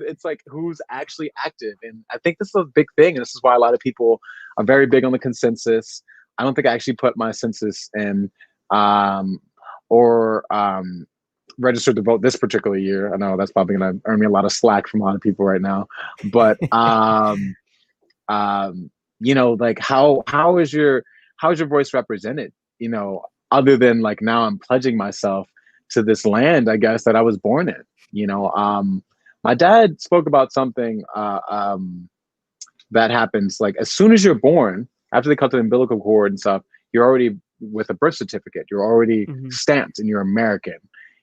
it's like who's actually active. And I think this is a big thing. And this is why a lot of people are very big on the consensus. I don't think I actually put my census in or registered to vote this particular year. I know that's probably going to earn me a lot of slack from a lot of people right now. But like how is your voice represented? Other than like now I'm pledging myself to this land, I guess, that I was born in. My dad spoke about something that happens like as soon as you're born, after they cut the umbilical cord and stuff, you're already with a birth certificate. You're already stamped and you're American.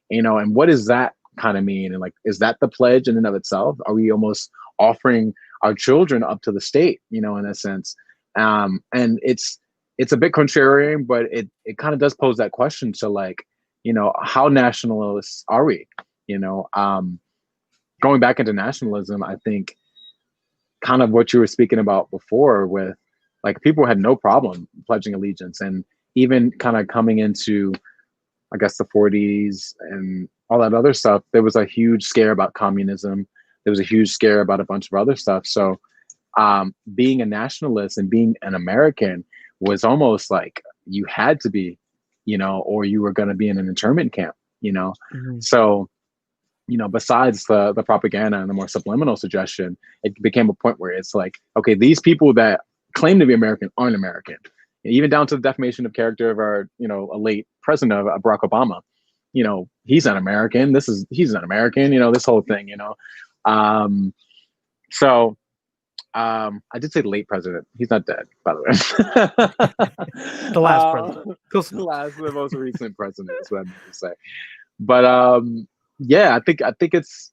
And what does that kind of mean? And like, is that the pledge in and of itself? Are we almost offering our children up to the state, in a sense? And it's a bit contrarian, but it kind of does pose that question to like, how nationalists are we? Going back into nationalism, I think kind of what you were speaking about before with like people had no problem pledging allegiance, and even kind of coming into, I guess, the 40s and all that other stuff, there was a huge scare about communism. There was a huge scare about a bunch of other stuff. So being a nationalist and being an American was almost like you had to be, or you were going to be in an internment camp, So, besides the propaganda and the more subliminal suggestion, it became a point where it's like, okay, these people that claim to be American aren't American. And even down to the defamation of character of our, a late president of Barack Obama. He's not American. He's not American. This whole thing. So I did say the late president. He's not dead, by the way. The last president. The most recent president is what I meant to say. But yeah, I think it's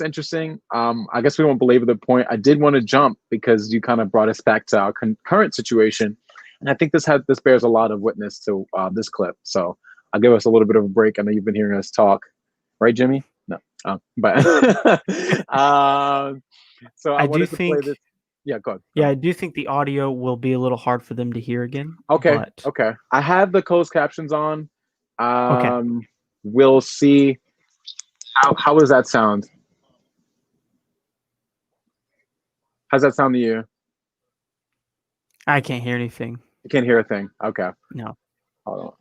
interesting. I guess we won't belabor the point. I did want to jump because you kind of brought us back to our current situation, and I think this bears a lot of witness to this clip. So I'll give us a little bit of a break. I know you've been hearing us talk, right, Jimmy? No, but so I wanted to play this. Yeah, go ahead. Yeah, I do think the audio will be a little hard for them to hear again. Okay. Okay. I have the closed captions on. Okay. We'll see. How does that sound? How's that sound to you? I can't hear anything. You can't hear a thing. Okay. No. Hold on.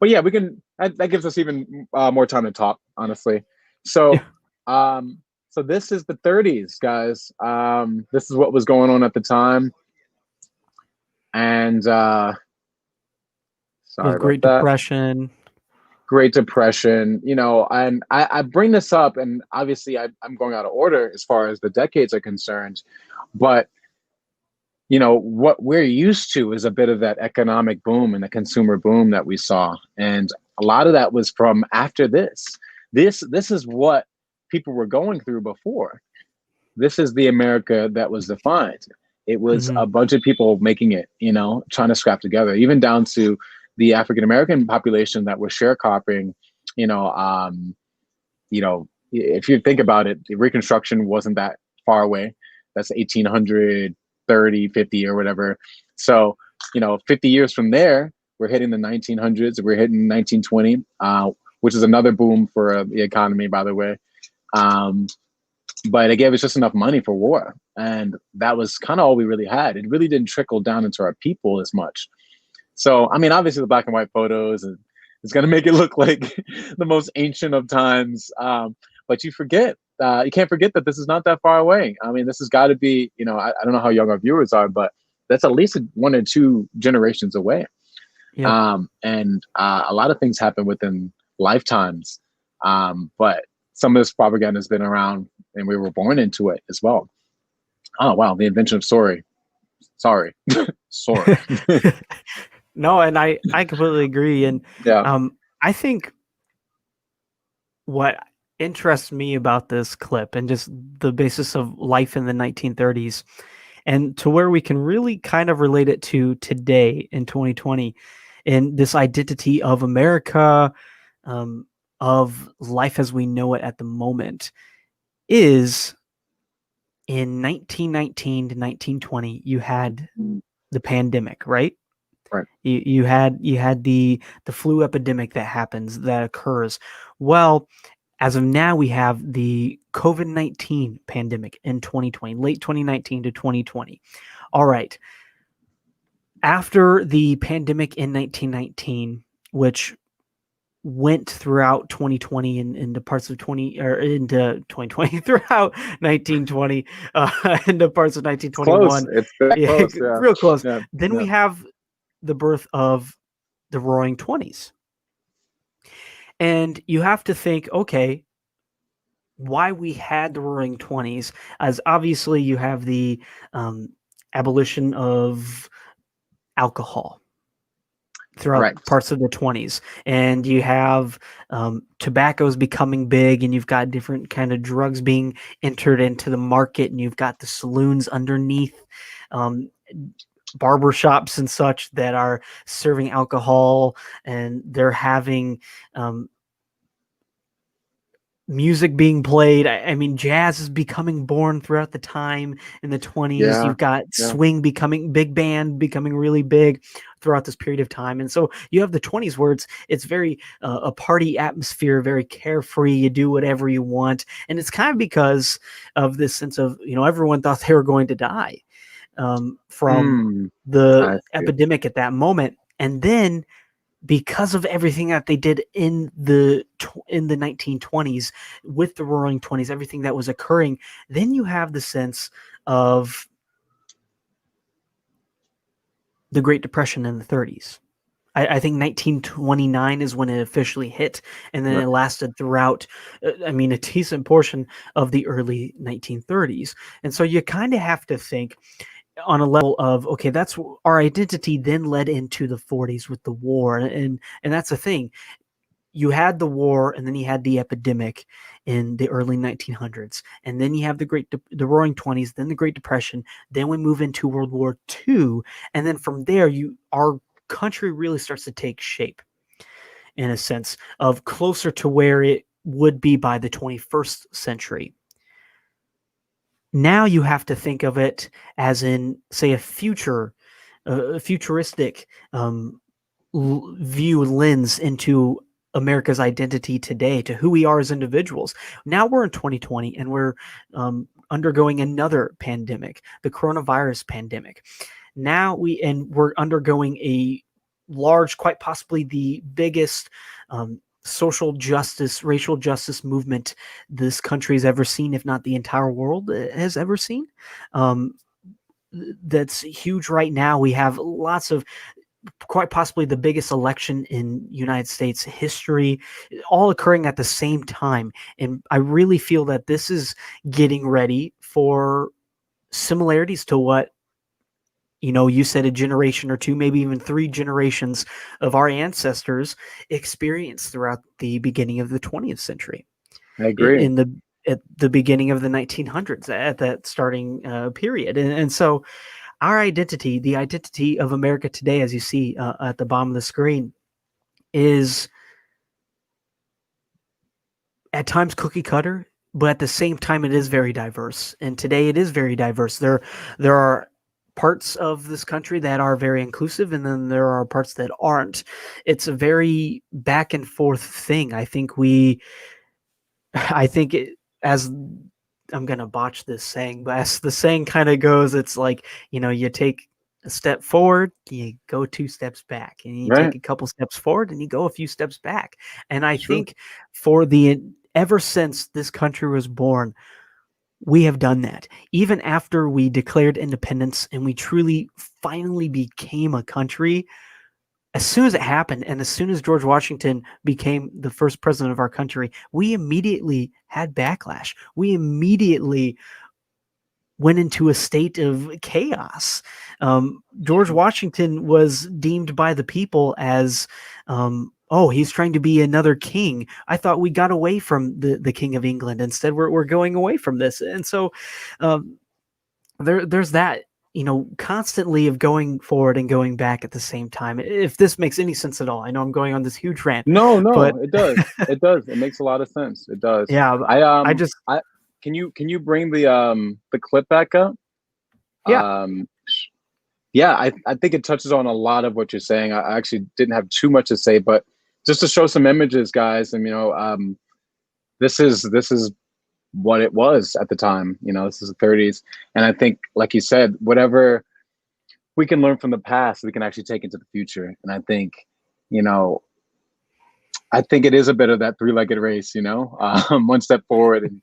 but yeah, we can. That gives us even more time to talk, honestly. So, Yeah. um, so this is the 30s, guys. This is what was going on at the time, and The sorry about Great that. Depression. Great Depression, and I bring this up, and obviously I'm going out of order as far as the decades are concerned, but what we're used to is a bit of that economic boom and the consumer boom that we saw, and a lot of that was from after this. This is what people were going through before. This is the America that was defined. It was Hmm. a bunch of people making it, trying to scrap together, even down to the African American population that was sharecropping. You know, um, if you think about it, the Reconstruction wasn't that far away. That's 1830, 50, or whatever. So, 50 years from there, we're hitting the 1900s. We're hitting 1920, which is another boom for the economy, by the way. Um, but it gave us just enough money for war. And that was kind of all we really had. It really didn't trickle down into our people as much. So, I mean, obviously the black and white photos and it's going to make it look like the most ancient of times. But you can't forget that this is not that far away. I mean, this has got to be, I don't know how young our viewers are, but that's at least one or two generations away. Yep. And a lot of things happen within lifetimes. But some of this propaganda has been around and we were born into it as well. Oh, wow. The invention of sorry. Sorry. No, and I completely agree. And Yeah. I think what interests me about this clip and just the basis of life in the 1930s and to where we can really kind of relate it to today in 2020 and this identity of America, of life as we know it at the moment is in 1919 to 1920, you had the pandemic, right? Right. You had the flu epidemic that occurs. Well, as of now, we have the COVID-19 pandemic in 2020, late 2019 to 2020. All right. After the pandemic in 1919, which went throughout 2020 and into parts of 20 or into 2020 throughout 1920 into parts of It's close. 1921. It's that Yeah, close. Yeah. real close. Yeah. Then Yeah. we have the birth of the Roaring Twenties. And you have to think, okay, why we had the Roaring Twenties, as obviously you have the abolition of alcohol throughout Right. parts of the 20s, and you have tobacco's becoming big, and you've got different kind of drugs being entered into the market, and you've got the saloons underneath, um, barbershops and such that are serving alcohol, and they're having music being played. I mean, jazz is becoming born throughout the time in the 20s. Yeah. You've got Yeah. swing becoming big band becoming really big throughout this period of time. And so you have the 20s where it's very a party atmosphere, very carefree. You do whatever you want. And it's kind of because of this sense of, everyone thought they were going to die from I the see. epidemic at that moment. And then because of everything that they did in the 1920s with the Roaring Twenties, everything that was occurring, then you have the sense of the Great Depression in the 30s. I think 1929 is when it officially hit, and then Right. it lasted throughout, a decent portion of the early 1930s. And so you kind of have to think on a level of, okay, that's our identity then led into the 40s with the war. And that's the thing. You had the war, and then you had the epidemic in the early 1900s, and then you have the Roaring Twenties, then the Great Depression, then we move into World War II, and then from there, our country really starts to take shape in a sense of closer to where it would be by the 21st century. Now you have to think of it as in, say, a futuristic view lens into America's identity today, to who we are as individuals. Now we're in 2020 and we're undergoing another pandemic, the coronavirus pandemic. We're undergoing a large, quite possibly the biggest social justice, racial justice movement this country has ever seen, if not the entire world has ever seen. That's huge right now. We have lots of, quite possibly the biggest election in United States history, all occurring at the same time. And I really feel that this is getting ready for similarities to what, you said a generation or two, maybe even 3 generations of our ancestors experienced throughout the beginning of the 20th century. I agree. At the beginning of the 1900s, at that starting period. And so our identity, the identity of America today, as you see at the bottom of the screen, is at times cookie cutter, but at the same time, it is very diverse. And today it is very diverse. There are parts of this country that are very inclusive, and then there are parts that aren't. It's a very back and forth thing. I think as I'm going to botch this saying, but as the saying kind of goes, it's like, you take a step forward, you go 2 steps back, and you take a couple steps forward and you go a few steps back. And I think ever since this country was born, we have done that. Even after we declared independence and we truly finally became a country, as soon as it happened, and as soon as George Washington became the first president of our country, we immediately had backlash. We immediately went into a state of chaos. George Washington was deemed by the people as, he's trying to be another king. I thought we got away from the King of England. Instead, we're going away from this. And so there's that, constantly of going forward and going back at the same time. If this makes any sense at all, I know I'm going on this huge rant. No, but it does. It does. It makes a lot of sense. It does. Yeah. Can you bring the clip back up? Yeah. I think it touches on a lot of what you're saying. I actually didn't have too much to say, but just to show some images, guys, and this is what it was at the time. This is the 30s, and I think, like you said, whatever we can learn from the past, we can actually take into the future. And I think, it is a bit of that 3-legged race. One step forward and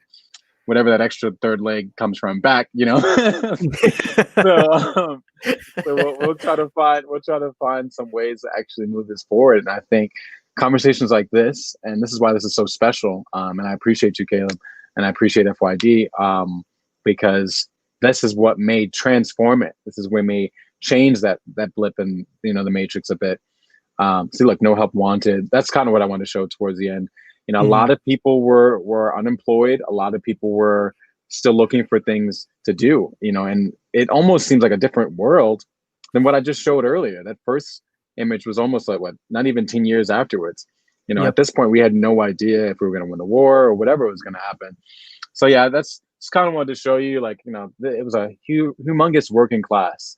whatever that extra third leg comes from back. So we'll try to find some ways to actually move this forward. And I think conversations like this, and this is why this is so special. And I appreciate you, Caleb, and I appreciate FYD, because this is what may transform it. This is what may change that blip in the matrix a bit. See, like, no help wanted. That's kind of what I want to show towards the end. A lot of people were unemployed. A lot of people were still looking for things to do, and it almost seems like a different world than what I just showed earlier. That first image was almost like, not even 10 years afterwards. Yep. At this point, we had no idea if we were going to win the war or whatever was going to happen. So yeah, that's just kind of wanted to show you, like, it was a humongous working class,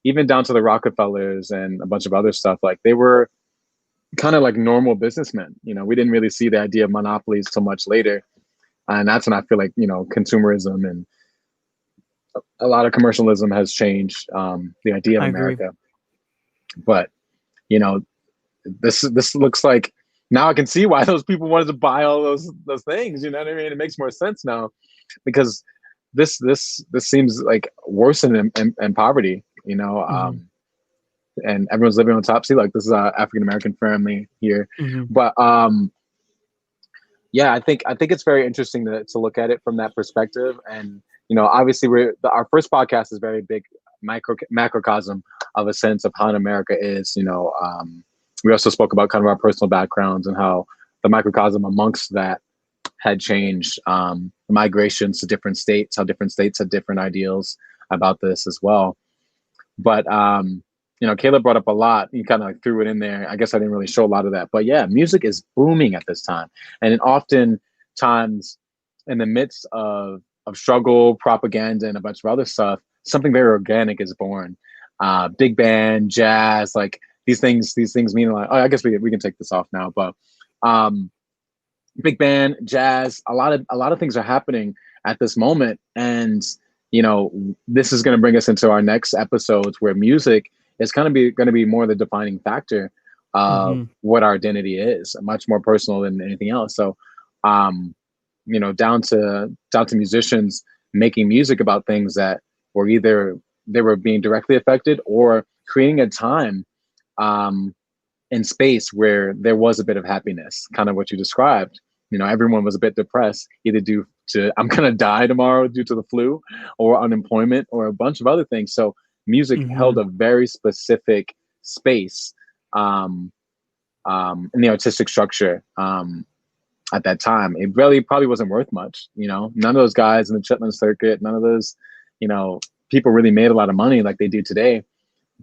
even down to the Rockefellers and a bunch of other stuff. Like, they were kind of like normal businessmen. We didn't really see the idea of monopolies so much later. And that's when I feel like, consumerism and a lot of commercialism has changed the idea of America. But, this looks like, now I can see why those people wanted to buy all those things. You know what I mean? It makes more sense now, because this seems like worse than in poverty, and everyone's living on top. See, like, this is an African-American family here. But yeah, I think it's very interesting to look at it from that perspective. And, obviously our first podcast is very big macrocosm of a sense of how America is. We also spoke about kind of our personal backgrounds and how the microcosm amongst that had changed, the migrations to different states, how different states had different ideals about this as well. But Caleb brought up a lot. He kind of like threw it in there. I guess I didn't really show a lot of that. But yeah, music is booming at this time. And often times in the midst of struggle, propaganda, and a bunch of other stuff, something very organic is born. Big band, jazz, like these things mean a lot. Oh, I guess we can take this off now. But big band, jazz, a lot of things are happening at this moment. And, this is going to bring us into our next episodes, where music it's kind of going to be more the defining factor of Mm-hmm. what our identity is, much more personal than anything else. So, um, down to musicians making music about things that were either they were being directly affected or creating a time um, in space where there was a bit of happiness, kind of what you described. Everyone was a bit depressed, either due to I'm gonna die tomorrow due to the flu, or unemployment, or a bunch of other things. So music Mm-hmm. held a very specific space um, in the artistic structure at that time. It really probably wasn't worth much. None of those guys in the Chitlin circuit, none of those, people really made a lot of money like they do today,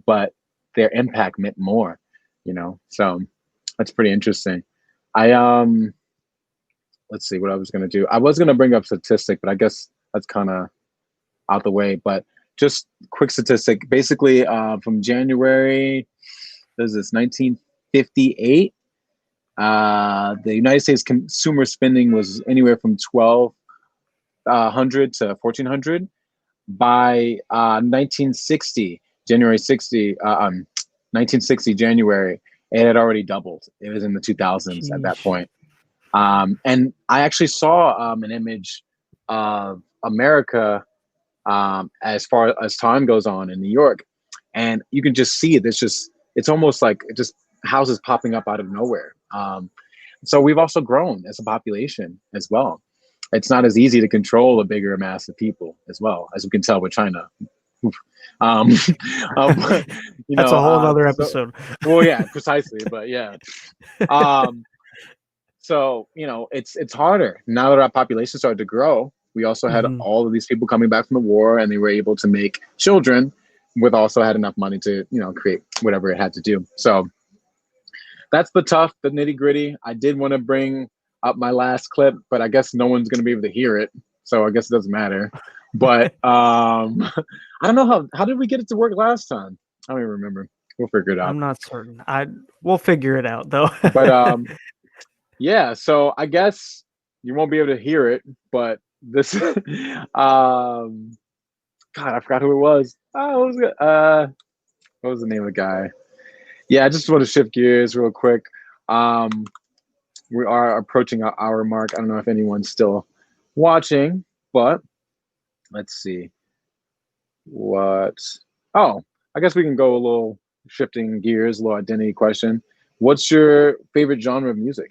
but their impact meant more. So that's pretty interesting. I let's see what I was gonna do. I was gonna bring up statistic, but I guess that's kind of out the way. But just quick statistic. Basically, from January, what is this, 1958? The United States consumer spending was anywhere from 1,200 to 1,400. By 1960, January 60, 1960 January, it had already doubled. It was in the 2000s at that Sheesh. point. And I actually saw an image of America as far as time goes on in New York, and you can just see it. It's almost like just houses popping up out of nowhere. So we've also grown as a population as well. It's not as easy to control a bigger mass of people as well, as we can tell with China. Um, but, That's a whole nother so, episode. well, yeah, precisely, but yeah. Um, so it's harder now that our population started to grow. We also had Mm-hmm. all of these people coming back from the war, and they were able to make children with also had enough money to create whatever it had to do. So that's the nitty gritty. I did want to bring up my last clip, but I guess no one's going to be able to hear it, so I guess it doesn't matter. But I don't know how did we get it to work last time? I don't even remember. We'll figure it out. I'm not certain. We'll figure it out though. But yeah, so I guess you won't be able to hear it, but this God, I forgot who it was. What was the name of the guy? Yeah, I just want to shift gears real quick. We are approaching our hour mark. I don't know if anyone's still watching, but let's see. Oh, I guess we can go a little shifting gears, a little identity question. What's your favorite genre of music?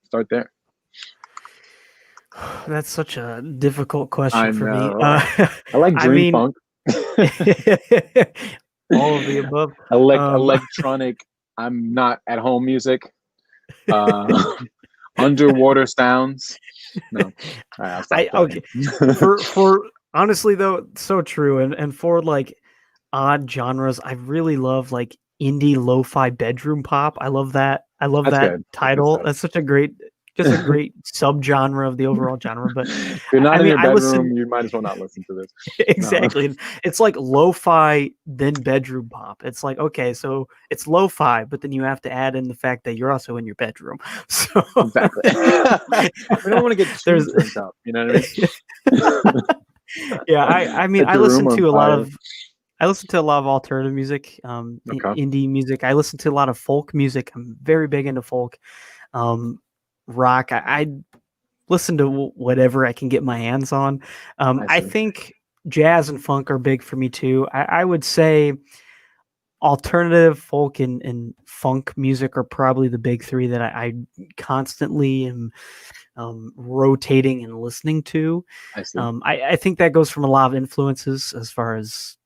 Start there. That's such a difficult I question for me. know. I like I dream mean, funk. all of the above. Electronic. I'm not at home music. Underwater sounds. No, all right, I'll stop. Okay. For honestly though, so true. And for like odd genres, I really love like indie lo-fi bedroom pop. I love that. I love That's that good. title. That's such a great, just a great subgenre of the overall genre. But If you're not in your I listen. bedroom, you might as well not listen to this. No. Exactly. It's like lo-fi, then bedroom pop. It's like, okay, so it's lo-fi, but then you have to add in the fact that you're also in your bedroom. So Exactly. We don't want to get too turned up. You know what I mean? Yeah, I mean, Set the room on fire. I listen to a lot of alternative music, Okay. indie music. I listen to a lot of folk music. I'm very big into folk, rock. I listen to whatever I can get my hands on. I see. think jazz and funk are big for me too. I would say alternative folk and funk music are probably the big three that I constantly am rotating and listening to. I see. I think that goes from a lot of influences as far as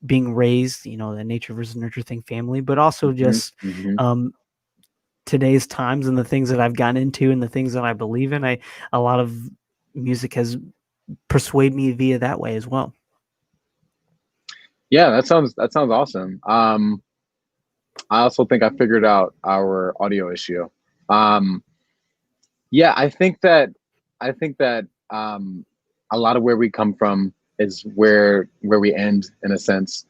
being raised, the nature versus nurture thing family, but also just today's times and the things that I've gotten into and the things that I believe in. A lot of music has persuaded me via that way as well. Yeah, that sounds awesome. I also think I figured out our audio issue. Yeah, I think that a lot of where we come from is where we end in a sense.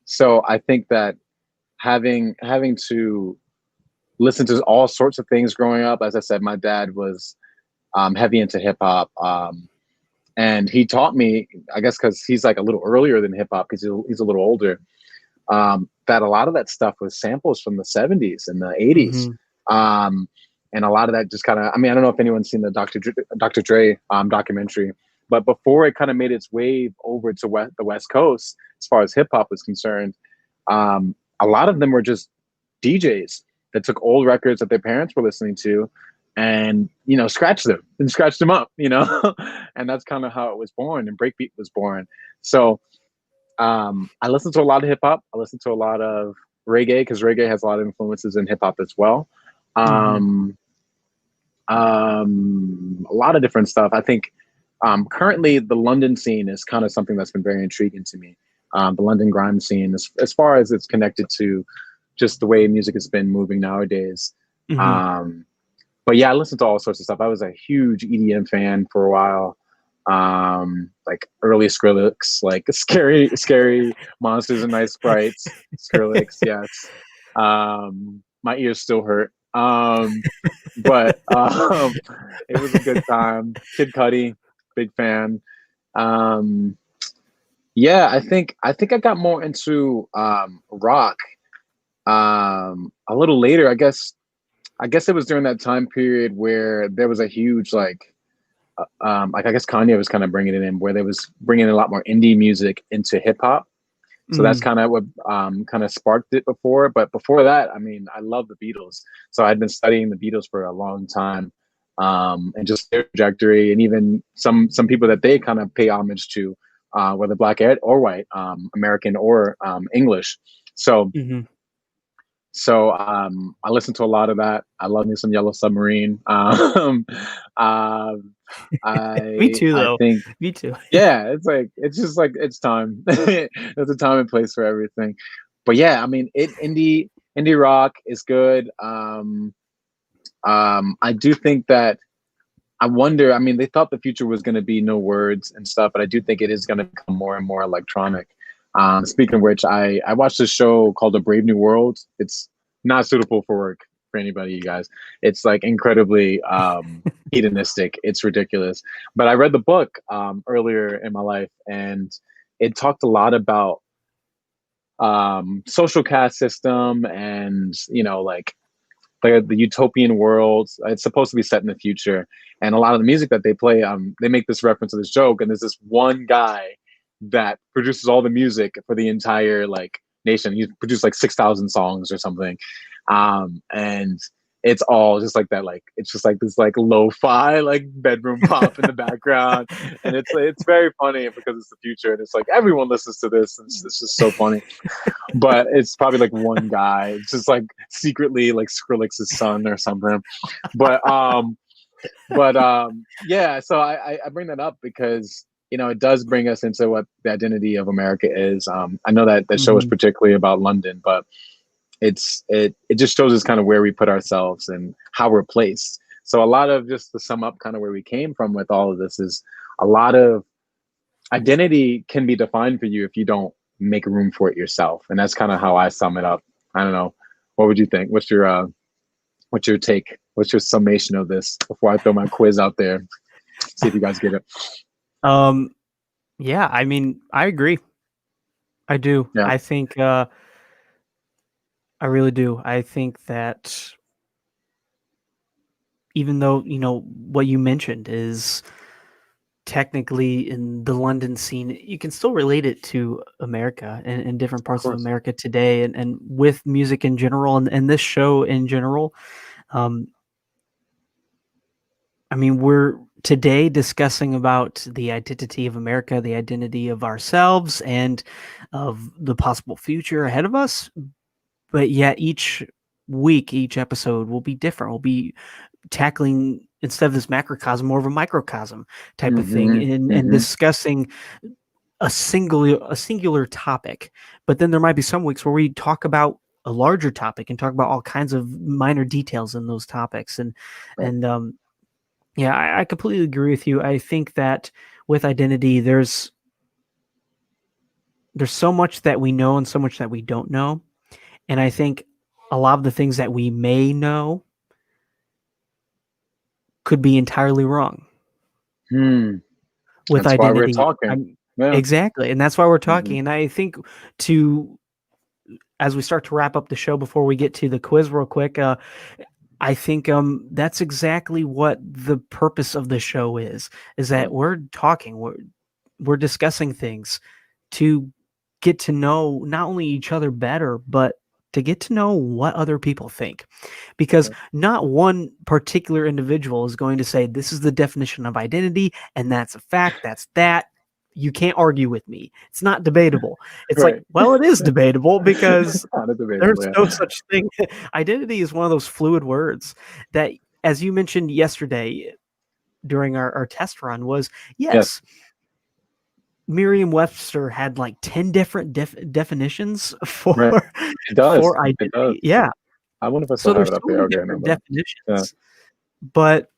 So I think that having to listen to all sorts of things growing up, as I said, my dad was heavy into hip hop. And he taught me, I guess, because he's like a little earlier than hip hop because he's a little older. that a lot of that stuff was samples from the 70s and the 80s. Mm-hmm. And a lot of that just kind of, I mean, I don't know if anyone's seen the Dr. Dre documentary, but before it kind of made its way over to the West Coast, as far as hip hop was concerned, a lot of them were just DJs that took old records that their parents were listening to and, you know, scratched them up, you know, and that's kind of how it was born and breakbeat was born. So I listen to a lot of hip hop. I listen to a lot of reggae because reggae has a lot of influences in hip hop as well. Mm-hmm. A lot of different stuff. I think currently the London scene is kind of something that's been very intriguing to me. The London grime scene, as far as it's connected to just the way music has been moving nowadays. Mm-hmm. But yeah, I listened to all sorts of stuff. I was a huge EDM fan for a while. Like early Skrillex, like scary monsters and nice sprites. Skrillex, yes. My ears still hurt. But it was a good time. Kid Cudi, big fan. Yeah, I think I got more into rock a little later. I guess it was during that time period where there was a huge like I guess Kanye was kind of bringing it in, where they was bringing a lot more indie music into hip hop. So that's Mm-hmm. kind of what kind of sparked it before. But before that, I mean, I love the Beatles. So I'd been studying the Beatles for a long time, and just their trajectory, and even some people that they kind of pay homage to, whether black or white, American or English. So Mm-hmm. I listen to a lot of that. I love me some Yellow Submarine. Uh, Me too, I though. think Me too. yeah, it's just like it's time. There's a time and place for everything. But yeah, I mean, indie rock is good. I do think that I wonder. I mean, they thought the future was going to be no words and stuff, but I do think it is going to become more and more electronic. Speaking of which, I watched this show called A Brave New World. It's not suitable for work for anybody, you guys. It's like incredibly hedonistic. It's ridiculous. But I read the book earlier in my life, and it talked a lot about social caste system and like the utopian world. It's supposed to be set in the future, and a lot of the music that they play, they make this reference to this joke, and there's this one guy that produces all the music for the entire like nation. He produced like 6,000 songs or something, and it's all just like that. Like it's just like this like lo-fi like bedroom pop in the background, and it's very funny because it's the future, and it's like everyone listens to this, and it's just so funny. But it's probably like one guy, it's just like secretly like Skrillex's son or something. But yeah. So I bring that up because it does bring us into what the identity of America is. I know that that show is Mm-hmm. particularly about London, but it just shows us kind of where we put ourselves and how we're placed. So a lot of, just to sum up kind of where we came from with all of this, is a lot of identity can be defined for you if you don't make room for it yourself. And that's kind of how I sum it up. I don't know. What would you think? What's your take? What's your summation of this before I throw my quiz out there? See if you guys get it. Yeah, I mean, I agree. I do. Yeah, I think I really do. I think that even though, what you mentioned is technically in the London scene, you can still relate it to America and different of parts of course. America today and with music in general and this show in general. Um, I mean, we're today discussing about the identity of America, the identity of ourselves, and of the possible future ahead of us. But yet each week, each episode will be different. We'll be tackling, instead of this macrocosm, more of a microcosm type of thing, Mm-hmm. and Mm-hmm. discussing a singular topic. But then there might be some weeks where we talk about a larger topic and talk about all kinds of minor details in those topics. And Right. and yeah, I completely agree with you. I think that with identity, there's so much that we know and so much that we don't know. And I think a lot of the things that we may know could be entirely wrong Hmm. with That's why we're identity. talking. I'm Yeah. exactly, and that's why we're Mm-hmm. talking. And I think to as we start to wrap up the show, before we get to the quiz real quick, I think that's exactly what the purpose of the show is that we're talking, we're discussing things to get to know not only each other better, but to get to know what other people think. Because not one particular individual is going to say, this is the definition of identity, and that's a fact, that's that. You can't argue with me. It's not debatable. It's like, well, it is debatable because there's no such thing. Identity is one of those fluid words that, as you mentioned yesterday during our test run, was yes. Merriam-Webster had like 10 different definitions for identity. It does. Yeah. I wonder if I So still have there's it up so there. many Okay, different no, definitions. But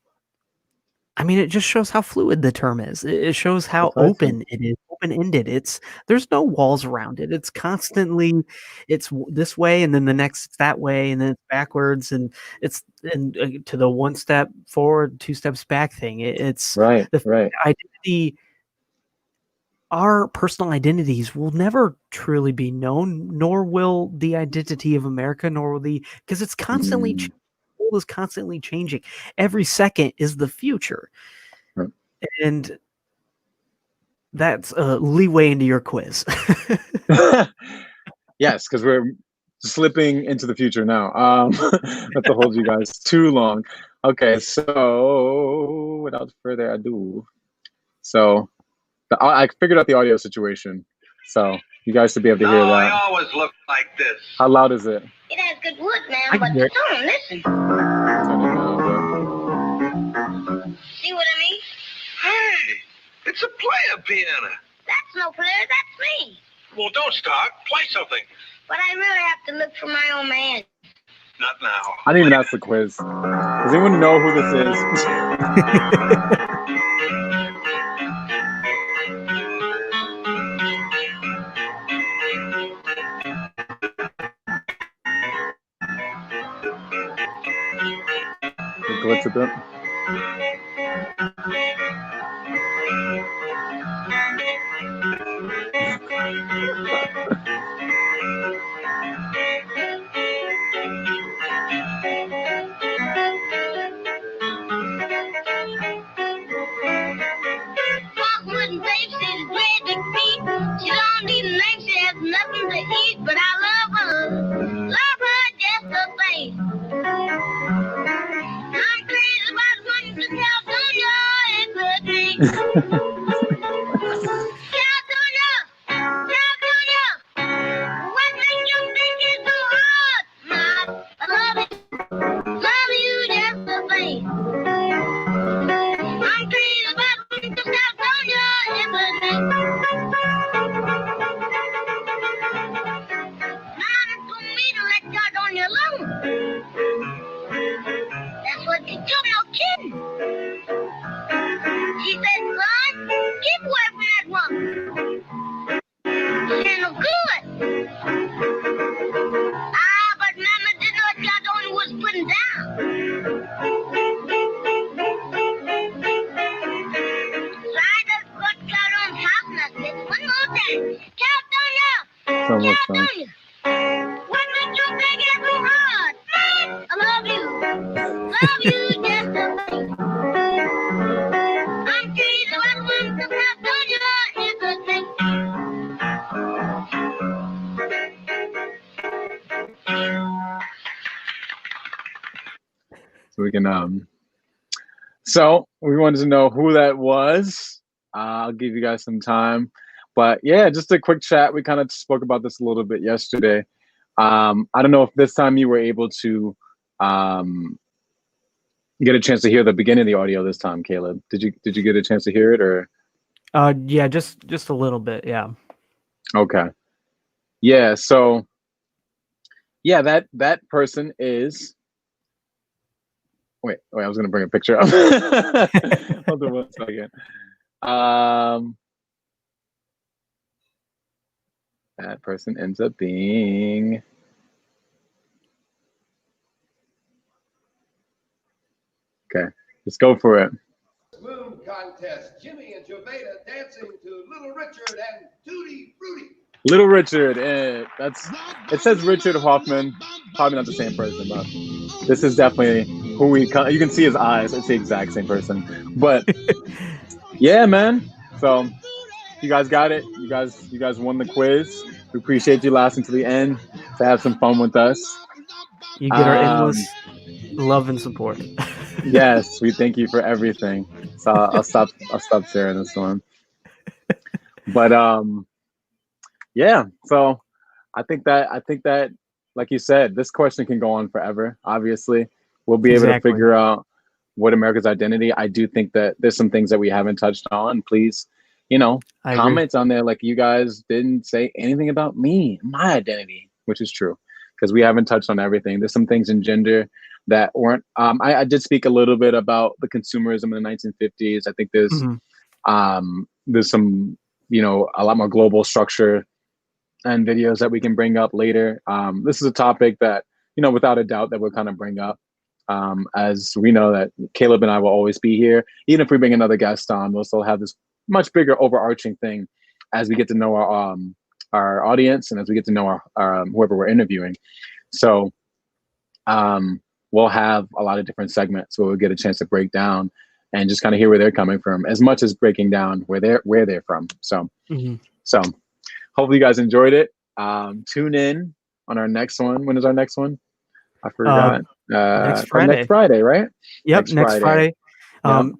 I mean, it just shows how fluid the term is. It shows how open it is, open-ended. There's no walls around it. It's constantly, it's this way, and then the next it's that way, and then it's backwards, and it's to the one step forward, two steps back thing. It's the identity. Our personal identities will never truly be known, nor will the identity of America, nor will because it's constantly changing. The world is constantly changing. Every second is the future. And that's leeway into your quiz. Yes, because we're slipping into the future now. Not to hold you guys too long. Okay, so without further ado, so I figured out the audio situation, so you guys should be able to hear that. I always look like this. How loud is it? It has good wood, man, but don't listen. See what I mean? Hey, it's a player piano. That's no player, that's me. Well, don't start. Play something. But I really have to look for my own man. Not now. I didn't even ask the quiz. Does anyone know who this is? Glitch a bit. Wooden face is great big feet. She don't need a name, she has nothing to eat, but I love her just the same. I'm crazy about running to California every day. California, what makes you think it's so hard? I love you just the same. I'm crazy about running to California every day. Mama told me to let God on your loan. That's what she told me, no kidding. She said, son, keep away from that woman. She ain't no good. But Mama didn't know what God only was putting down. So I just got God on top and I said, one more time, California, what makes you think it's so hard? I love you just the same. I'm crazy about one to California everything. So we can so we wanted to know who that was. I'll give you guys some time, but yeah, just a quick chat. We kind of spoke about this a little bit yesterday. I don't know if this time you were able to get a chance to hear the beginning of the audio this time, Caleb. Did you get a chance to hear it, or? Yeah, just a little bit. Yeah. Okay. Yeah. So yeah, that person is. Wait, I was gonna bring a picture up. Hold on 1 second. That person ends up being. Okay, let's go for it. Moon contest. Jimmy and Joveda dancing to Little Richard and Tutti Frutti. Little Richard. It says Richard Hoffman. Probably not the same person, but this is definitely who we. You can see his eyes. It's the exact same person. But yeah, man. So you guys got it. You guys won the quiz. We appreciate you lasting to the end to have some fun with us. You get our endless love and support. Yes, we thank you for everything. So I'll stop sharing this one. But yeah. So I think that like you said, this question can go on forever. Obviously, we'll be able to figure out what America's identity. I do think that there's some things that we haven't touched on. Please, comments on there. Like, you guys didn't say anything about me, my identity, which is true, because we haven't touched on everything. There's some things in gender that weren't. I did speak a little bit about the consumerism in the 1950s. I think there's some, a lot more global structure and videos that we can bring up later. This is a topic that, without a doubt, that we'll kind of bring up. As we know that Caleb and I will always be here. Even if we bring another guest on, we'll still have this much bigger overarching thing as we get to know our audience and as we get to know our whoever we're interviewing. So we'll have a lot of different segments where we'll get a chance to break down and just kind of hear where they're coming from, as much as breaking down where they're from. So so hopefully you guys enjoyed it. Tune in on our next one. When is our next one? I forgot. Next Friday. Next Friday, right? Yep, next Friday.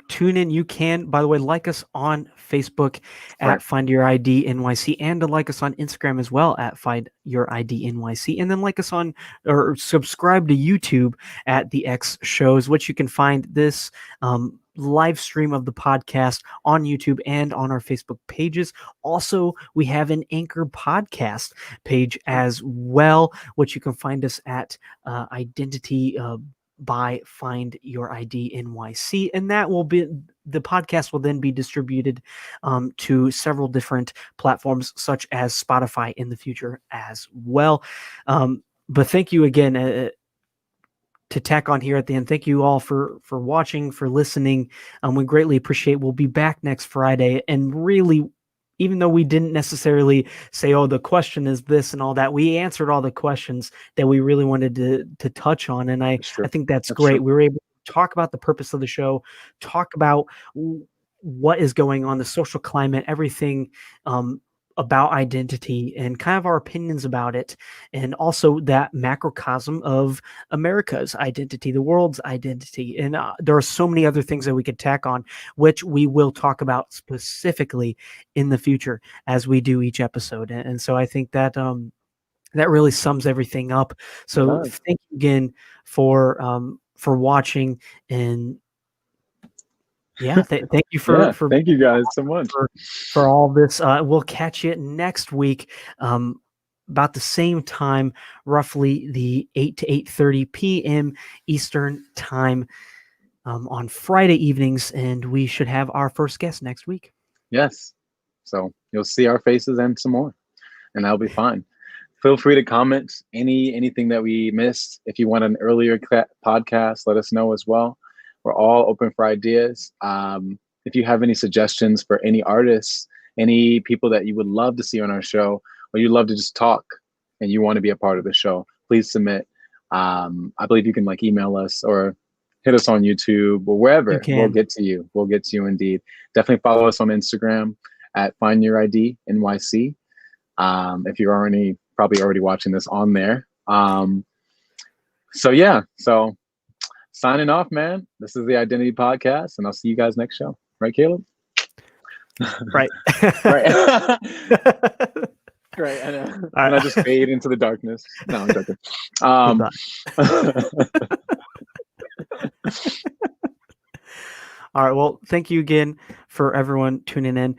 Tune in. You can, by the way, like us on Facebook at Find Your ID NYC, and to like us on Instagram as well at Find Your ID NYC, and then like us on or subscribe to YouTube at The X Shows, which you can find this live stream of the podcast on YouTube and on our Facebook pages. Also, we have an Anchor podcast page as well, which you can find us at Identity by Find Your ID NYC, and that will be the podcast will then be distributed to several different platforms such as Spotify in the future as well. But thank you again. To tack on here at the end, thank you all for watching, for listening. We greatly appreciate. We'll be back next Friday, and really, even though we didn't necessarily say, "Oh, the question is this" and all that, we answered all the questions that we really wanted to touch on, and I think that's great. We were able to talk about the purpose of the show, talk about what is going on, the social climate, everything about identity, and kind of our opinions about it, and also that macrocosm of America's identity, the world's identity. And there are so many other things that we could tack on, which we will talk about specifically in the future as we do each episode. And so I think that that really sums everything up. So thank you again for watching, and thank you for thank you guys so much for all this. We'll catch you next week about the same time, roughly the 8 to 8:30 p.m. Eastern time on Friday evenings, and we should have our first guest next week. Yes, so you'll see our faces and some more, and that'll be fine. Feel free to comment anything that we missed. If you want an earlier podcast, let us know as well. We're all open for ideas. If you have any suggestions for any artists, any people that you would love to see on our show, or you'd love to just talk and you want to be a part of the show, please submit. I believe you can email us or hit us on YouTube or wherever. We'll get to you. We'll get to you indeed. Definitely follow us on Instagram at Find Your ID NYC. If you're probably already watching this on there. So signing off, man. This is the Identity Podcast, and I'll see you guys next show. Right, Caleb? Right. Right. Right. I know. And I just fade into the darkness. No, I'm joking. All right. Well, thank you again for everyone tuning in.